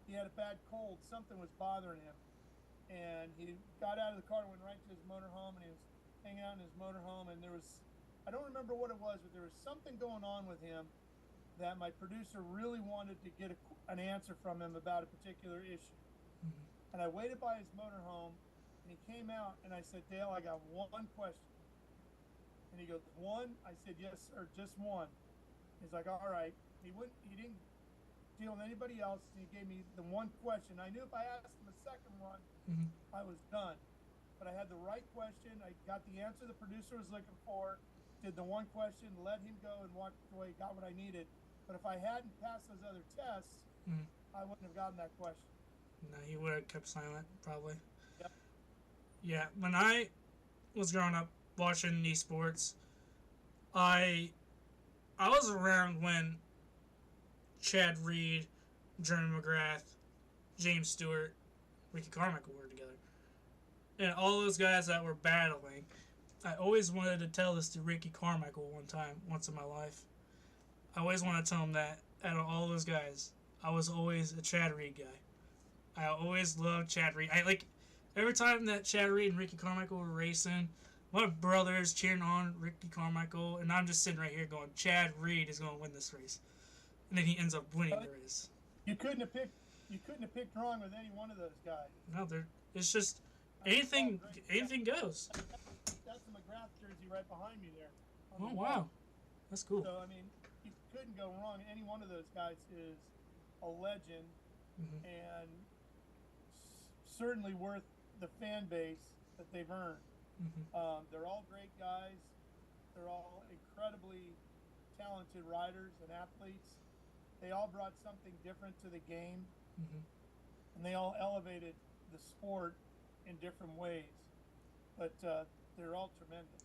He had a bad cold. Something was bothering him. And he got out of the car and went right to his motorhome, and he was hanging out in his motorhome. And I don't remember what it was, but there was something going on with him that my producer really wanted to get an answer from him about a particular issue. Mm-hmm. And I waited by his motorhome, and he came out, and I said, Dale, I got one question. And he goes, one? I said, yes, sir, just one. He's like, all right. He didn't deal with anybody else, and he gave me the one question. I knew if I asked him a second one, Mm-hmm. I was done. But I had the right question. I got the answer the producer was looking for, did the one question, let him go, and walked away, got what I needed. But if I hadn't passed those other tests, I wouldn't have gotten that question. No, he would have kept silent, probably. Yep. Yeah, when I was growing up watching esports, I was around when Chad Reed Jeremy McGrath, James Stewart, Ricky Carmichael were together. And all those guys that were battling, I always wanted to tell this to Ricky Carmichael once in my life. I always wanted to tell him that out of all those guys, I was always a Chad Reed guy. I always loved Chad Reed. I like every time that Chad Reed and Ricky Carmichael were racing, my brothers cheering on Ricky Carmichael, and I'm just sitting right here going, Chad Reed is going to win this race, and then he ends up winning the race. You couldn't have picked. You couldn't have picked wrong with any one of those guys. No, it's just anything goes. That's the McGrath jersey right behind me there. Oh wow, that's cool. So I mean, you couldn't go wrong. Any one of those guys is a legend, and certainly worth the fan base that they've earned. They're all great guys. They're all incredibly talented riders and athletes. They all brought something different to the game, and they all elevated the sport in different ways. But they're all tremendous.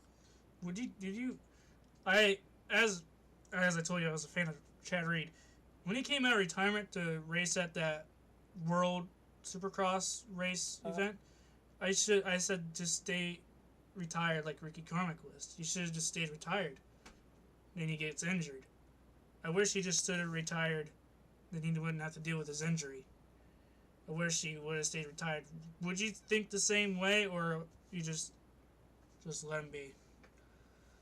As I told you, I was a fan of Chad Reed. When he came out of retirement to race at that World Supercross race event, I said just stay retired like Ricky Carmichael is. He should have just stayed retired. Then he gets injured. I wish he just stood retired. Then he wouldn't have to deal with his injury. I wish he would have stayed retired. Would you think the same way, or you just let him be?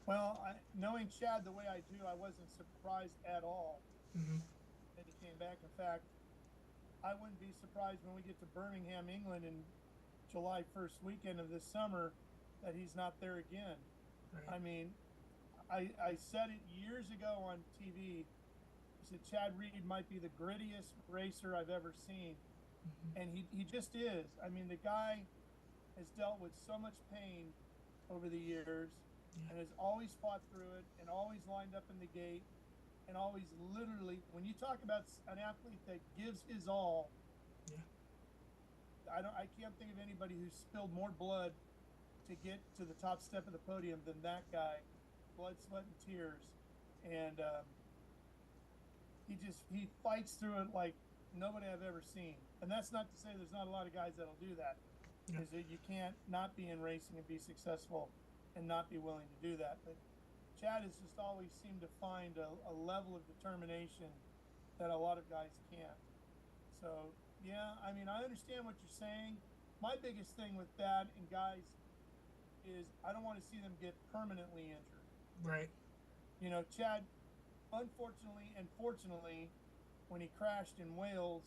Well, knowing Chad the way I do, I wasn't surprised at all that he came back. In fact, I wouldn't be surprised when we get to Birmingham, England, in July 1st weekend of this summer that he's not there again. Right. I mean, I said it years ago on TV. I said Chad Reed might be the grittiest racer I've ever seen. And he just is. I mean, the guy has dealt with so much pain over the years and has always fought through it and always lined up in the gate and always literally, when you talk about an athlete that gives his all, I can't think of anybody who's spilled more blood to get to the top step of the podium than that guy. Blood, sweat, and tears. And he fights through it like nobody I've ever seen. And that's not to say there's not a lot of guys that'll do that. Because you can't not be in racing and be successful and not be willing to do that. But Chad has just always seemed to find a level of determination that a lot of guys can't. So, yeah, I mean, I understand what you're saying. My biggest thing with that and guys is I don't want to see them get permanently injured. Right. You know, Chad, unfortunately and fortunately, when he crashed in Wales,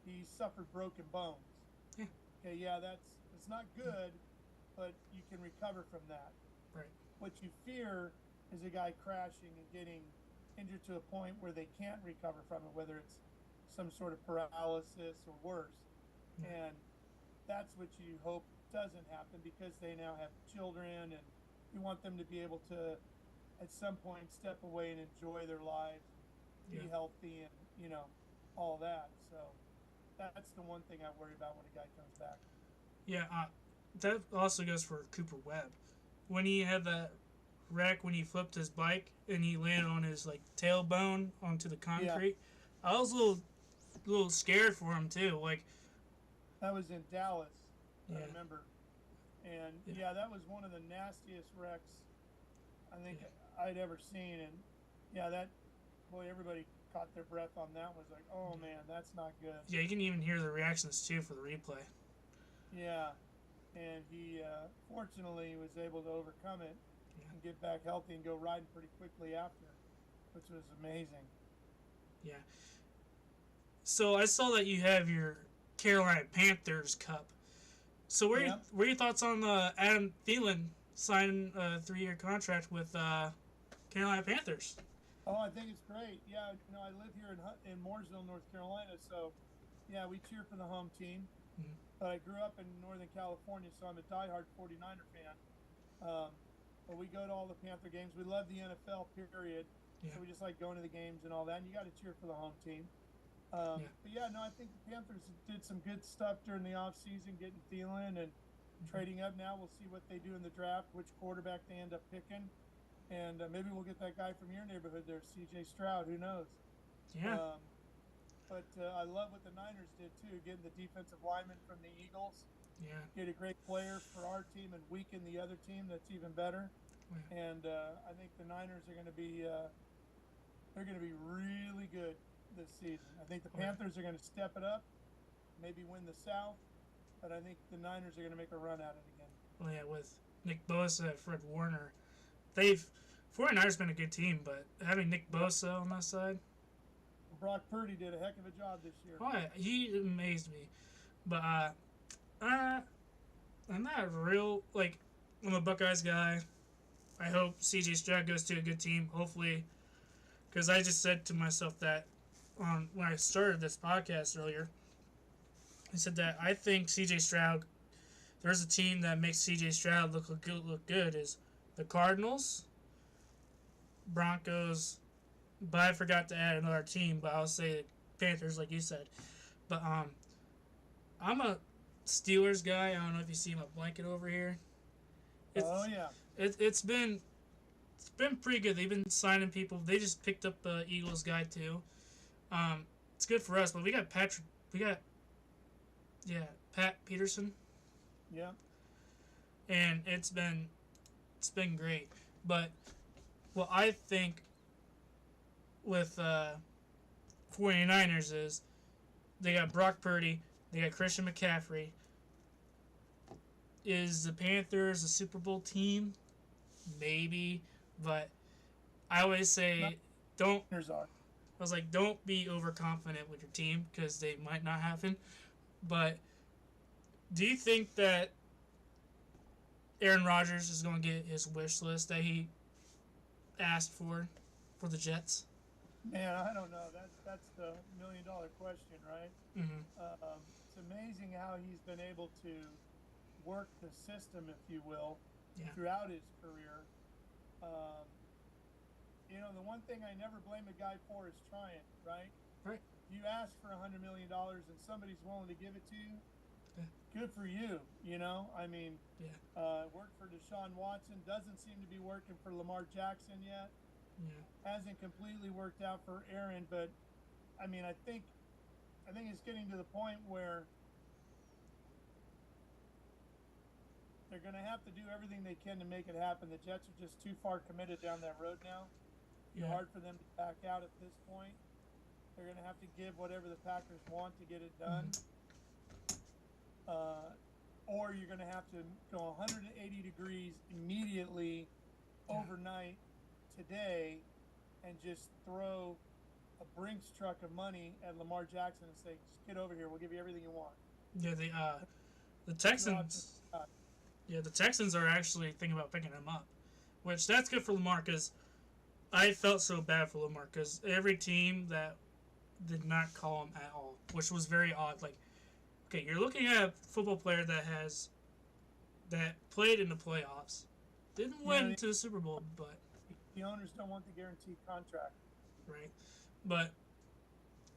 he suffered broken bones. Yeah. Okay, yeah, it's not good, but you can recover from that. Right. What you fear is a guy crashing and getting injured to a point where they can't recover from it, whether it's some sort of paralysis or worse. And that's what you hope doesn't happen, because they now have children and you want them to be able to at some point step away and enjoy their lives, be healthy, and all that. So that's the one thing I worry about when a guy comes back. Yeah, that also goes for Cooper Webb. When he had that wreck, when he flipped his bike and he landed on his tailbone onto the concrete, I was a little scared for him too. That was in Dallas, I remember. And that was one of the nastiest wrecks I think I'd ever seen. And everybody caught their breath on that. Was like, oh man, that's not good. Yeah, you can even hear the reactions too for the replay. Yeah, and he fortunately was able to overcome it and get back healthy and go riding pretty quickly after, which was amazing. Yeah. So I saw that you have your Carolina Panthers Cup. So what are your thoughts on Adam Thielen signing a 3-year contract with Carolina Panthers? Oh, I think it's great. Yeah, I live here in Mooresville, North Carolina, so we cheer for the home team. But I grew up in Northern California, so I'm a diehard 49er fan. But we go to all the Panther games. We love the NFL, period. So we just like going to the games and all that. And you got to cheer for the home team. But I think the Panthers did some good stuff during the offseason, getting Thielen and trading up. Now we'll see what they do in the draft, which quarterback they end up picking. And maybe we'll get that guy from your neighborhood there, C.J. Stroud. Who knows? Yeah. But I love what the Niners did too, getting the defensive lineman from the Eagles. Yeah. Get a great player for our team and weaken the other team that's even better. Yeah. And I think the Niners are going to be they're going to be really good this season. I think the Panthers are going to step it up, maybe win the South, but I think the Niners are going to make a run at it again. Well, yeah, with Nick Bosa, Fred Warner, they've 49ers been a good team, but having Nick Bosa on that side, Brock Purdy did a heck of a job this year. oh yeah, he amazed me. But I'm not real like I'm a Buckeyes guy. I hope CJ Stroud goes to a good team, hopefully, because I just said to myself that when I started this podcast earlier, I said that I think CJ Stroud. There's a team that makes CJ Stroud look good is the Cardinals, Broncos, but I forgot to add another team. But I'll say Panthers, like you said. But I'm a Steelers guy. I don't know if you see my blanket over here. Yeah. It's been pretty good. They've been signing people. They just picked up the Eagles guy too. It's good for us, but we got Pat Peterson. Yeah. And it's been great. But what I think with 49ers is they got Brock Purdy, they got Christian McCaffrey. Is the Panthers a Super Bowl team? Maybe, but I always say don't. I was like, don't be overconfident with your team because they might not happen. But do you think that Aaron Rodgers is going to get his wish list that he asked for the Jets? Man, I don't know. That's the $1 million question, right? Mm-hmm. It's amazing how he's been able to work the system, if you will, throughout his career. The one thing I never blame a guy for is trying, right? Right. You ask for $100 million and somebody's willing to give it to you, good for you, I mean, worked for Deshaun Watson, doesn't seem to be working for Lamar Jackson yet. Hasn't completely worked out for Aaron, but I mean, I think it's getting to the point where they're going to have to do everything they can to make it happen. The Jets are just too far committed down that road now. It's hard for them to back out at this point. They're going to have to give whatever the Packers want to get it done. Or you're going to have to go 180 degrees immediately overnight today and just throw a Brinks truck of money at Lamar Jackson and say, just get over here. We'll give you everything you want. Yeah, the Texans. Yeah, the Texans are actually thinking about picking him up, which that's good for Lamar because I felt so bad for Lamar because every team that did not call him at all, which was very odd. Like, okay, you're looking at a football player that played in the playoffs, didn't win to the Super Bowl, but the owners don't want the guaranteed contract, right? But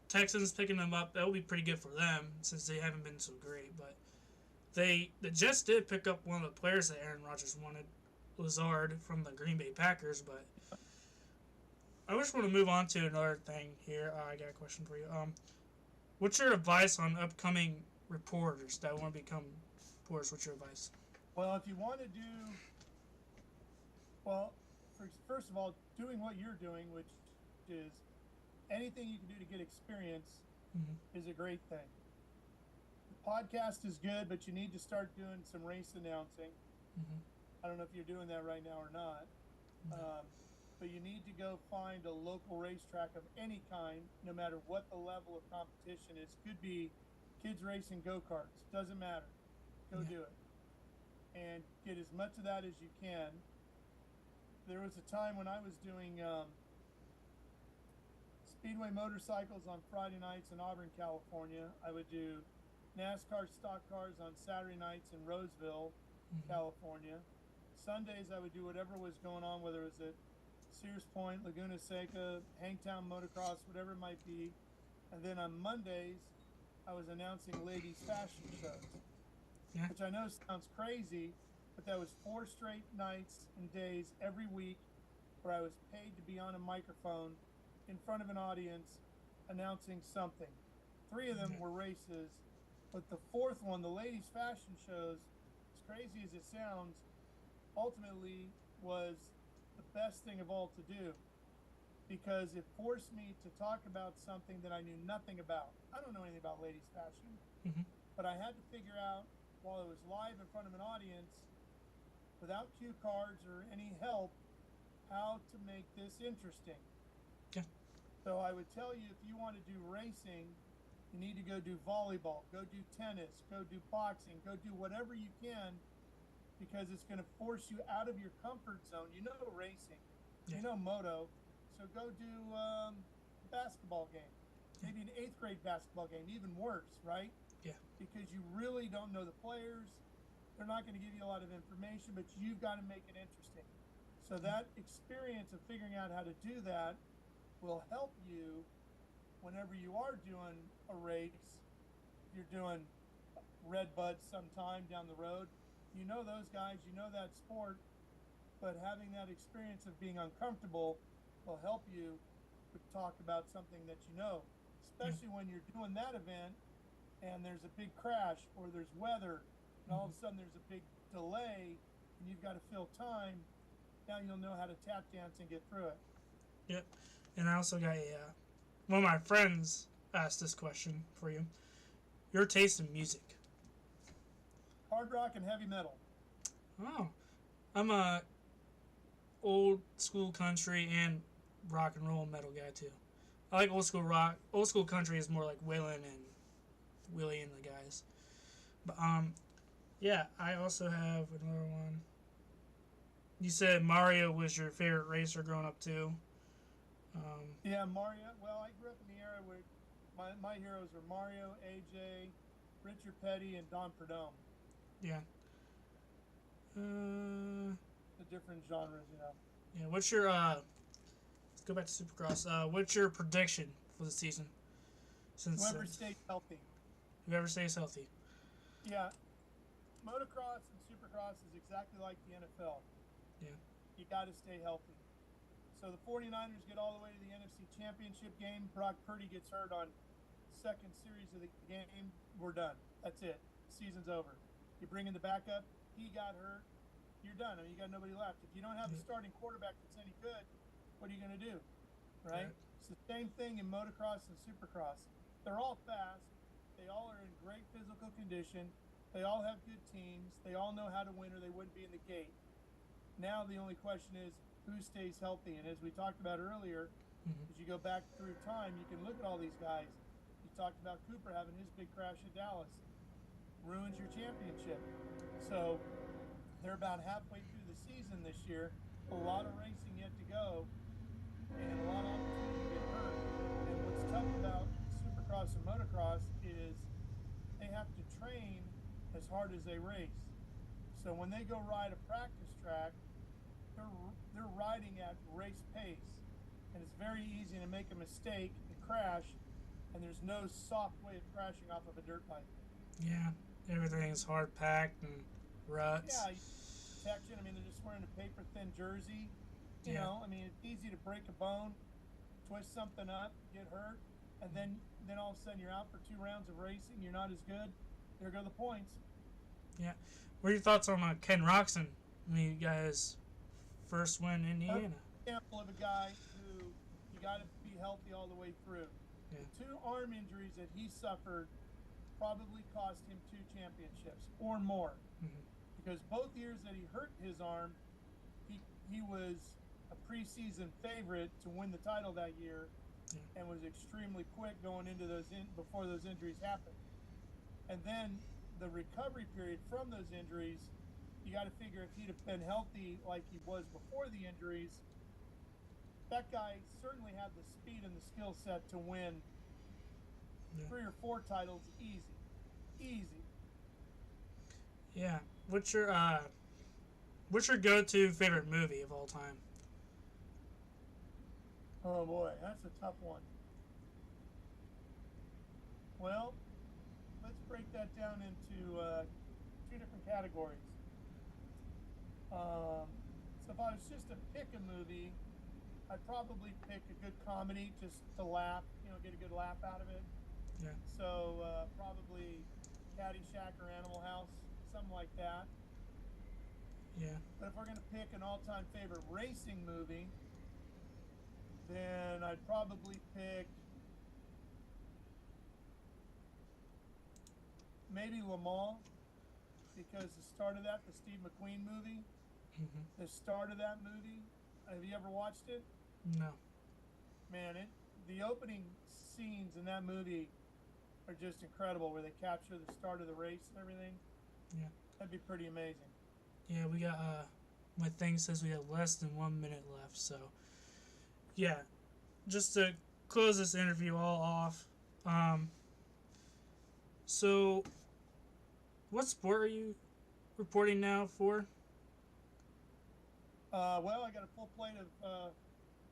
Texans picking them up, that would be pretty good for them since they haven't been so great. But the Jets did pick up one of the players that Aaron Rodgers wanted, Lazard from the Green Bay Packers. But I just want to move on to another thing here. I got a question for you. What's your advice on upcoming reporters that want to become reporters? What's your advice? Well, if you want to first of all, doing what you're doing, which is anything you can do to get experience, is a great thing. The podcast is good, but you need to start doing some race announcing. I don't know if you're doing that right now or not. But you need to go find a local racetrack of any kind, no matter what the level of competition is. Could be kids racing go-karts. Doesn't matter. Go do it. And get as much of that as you can. There was a time when I was doing Speedway motorcycles on Friday nights in Auburn, California. I would do NASCAR stock cars on Saturday nights in Roseville, California. Sundays I would do whatever was going on, whether it was at Sears Point, Laguna Seca, Hangtown Motocross, whatever it might be. And then on Mondays, I was announcing ladies' fashion shows, which I know sounds crazy, but that was 4 straight nights and days every week where I was paid to be on a microphone in front of an audience announcing something. Three of them were races, but the fourth one, the ladies' fashion shows, as crazy as it sounds, ultimately was the best thing of all to do because it forced me to talk about something that I knew nothing about. I don't know anything about ladies' fashion, Mm-hmm. but I had to figure out while it was live in front of an audience, without cue cards or any help, how to make this interesting. Yeah. So I would tell you if you want to do racing, you need to go do volleyball, go do tennis, go do boxing, go do whatever you can because it's going to force you out of your comfort zone. You know racing, you know moto, so go do a basketball game, maybe an 8th grade basketball game, even worse, right? Yeah. Because you really don't know the players. They're not going to give you a lot of information, but you've got to make it interesting. So that experience of figuring out how to do that will help you whenever you are doing a race. If you're doing Red Bud sometime down the road, you know those guys, you know that sport, but having that experience of being uncomfortable will help you to talk about something that you know, especially when you're doing that event and there's a big crash or there's weather and all of a sudden there's a big delay and you've got to fill time. Now you'll know how to tap dance and get through it. Yep. And I also got one of my friends asked this question for you. Your taste in music. Hard rock and heavy metal. Oh. I'm a old school country and rock and roll metal guy too. I like old school rock. Old school country is more like Waylon and Willie and the guys. But yeah, I also have another one. You said Mario was your favorite racer growing up too. Yeah, Mario. Well, I grew up in the era where my heroes were Mario, AJ, Richard Petty, and Don Perdome. Yeah. The different genres, you know. Yeah. What's your let's go back to Supercross. What's your prediction for the season? Since Whoever stays healthy. whoever stays healthy. Yeah. Motocross and Supercross is exactly like the NFL. Yeah. You got to stay healthy. So the 49ers get all the way to the NFC Championship game. Brock Purdy gets hurt on second series of the game. We're done. That's it. Season's over. You bring in the backup. He got hurt. You're done. I mean, you got nobody left. If you don't have the starting quarterback that's any good, what are you going to do? Right? It's the same thing in motocross and supercross. They're all fast. They all are in great physical condition. They all have good teams. They all know how to win or they wouldn't be in the gate. Now the only question is who stays healthy. And as we talked about earlier, as you go back through time, you can look at all these guys. You talked about Cooper having his big crash at Dallas. Ruins your championship. So they're about halfway through the season this year. A lot of racing yet to go and a lot of opportunity to get hurt. And what's tough about Supercross and motocross is they have to train as hard as they race. So when they go ride a practice track, they're riding at race pace, and it's very easy to make a mistake and crash, and there's no soft way of crashing off of a dirt bike. Yeah, everything's hard packed and ruts. Yeah, protection. I mean, they're just wearing a paper thin jersey. You know, I mean, it's easy to break a bone, twist something up, get hurt, and then all of a sudden you're out for 2 rounds of racing. You're not as good. There go the points. Yeah. What are your thoughts on Ken Roxon when you guys first win in Indiana? Example of a guy who you got to be healthy all the way through. Yeah. The 2 arm injuries that he suffered probably cost him 2 championships or more. Because both years that he hurt his arm, he was a preseason favorite to win the title that year, and was extremely quick going into before those injuries happened. And then the recovery period from those injuries, you got to figure if he'd have been healthy like he was before the injuries, that guy certainly had the speed and the skill set to win 3 or 4 titles easy. Yeah. What's your go-to favorite movie of all time? Oh boy, that's a tough one. Well, let's break that down into 2 different categories. So if I was just to pick a movie, I'd probably pick a good comedy just to laugh, get a good laugh out of it. Yeah. So probably Caddyshack or Animal House, something like that. Yeah. But if we're going to pick an all-time favorite racing movie, then I'd probably pick maybe Le Mans, because the start of that, the Steve McQueen movie, Mm-hmm. the start of that movie, have you ever watched it? No. Man, the opening scenes in that movie are just incredible, where they capture the start of the race and everything. Yeah. That'd be pretty amazing. Yeah, we got my thing says we have less than 1 minute left, so yeah. Just to close this interview all off, so what sport are you reporting now for? Well, I got a full plate of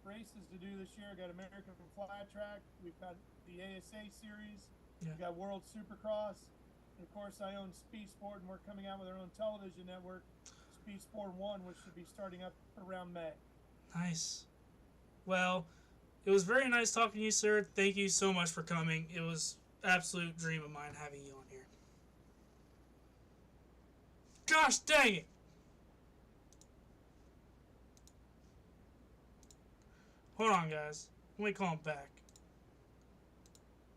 races to do this year. I got American Flat Track. We've got the ASA series. Yeah. We've got World Supercross. And of course, I own Speed Sport, and we're coming out with our own television network, Speed Sport 1, which should be starting up around May. Nice. Well, it was very nice talking to you, sir. Thank you so much for coming. It was absolute dream of mine having you on here. Gosh dang it! Hold on, guys. Let me call him back.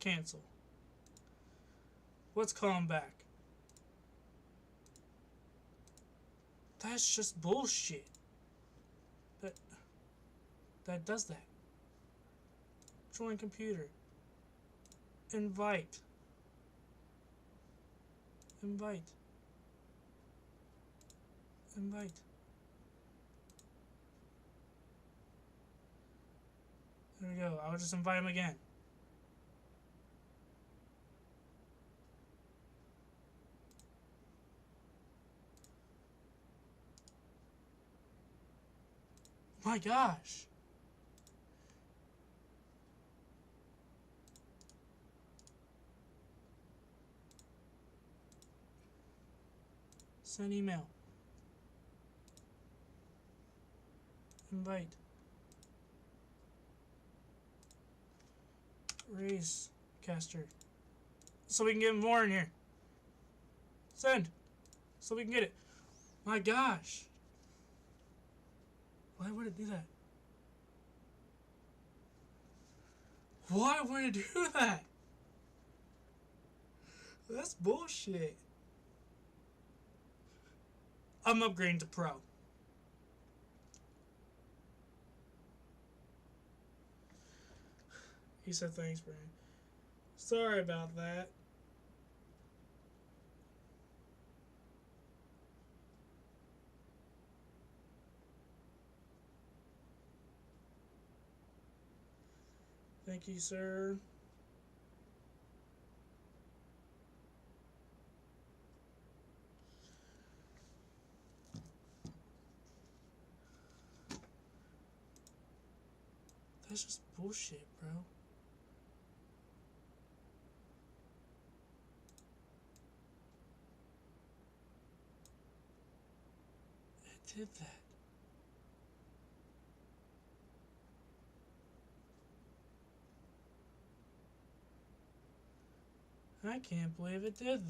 Cancel. Let's call him back. That's just bullshit. That does that. Join computer. Invite. Invite. Invite. There we go. I'll just invite him again. My gosh. Send email. Invite. Raise caster. So we can get more in here. Send. So we can get it. My gosh. Why would it do that? Why would it do that? That's bullshit. I'm upgrading to Pro. He said thanks, Brian. Sorry about that. Thank you, sir. That's just bullshit, bro. It did that. I can't believe it did that.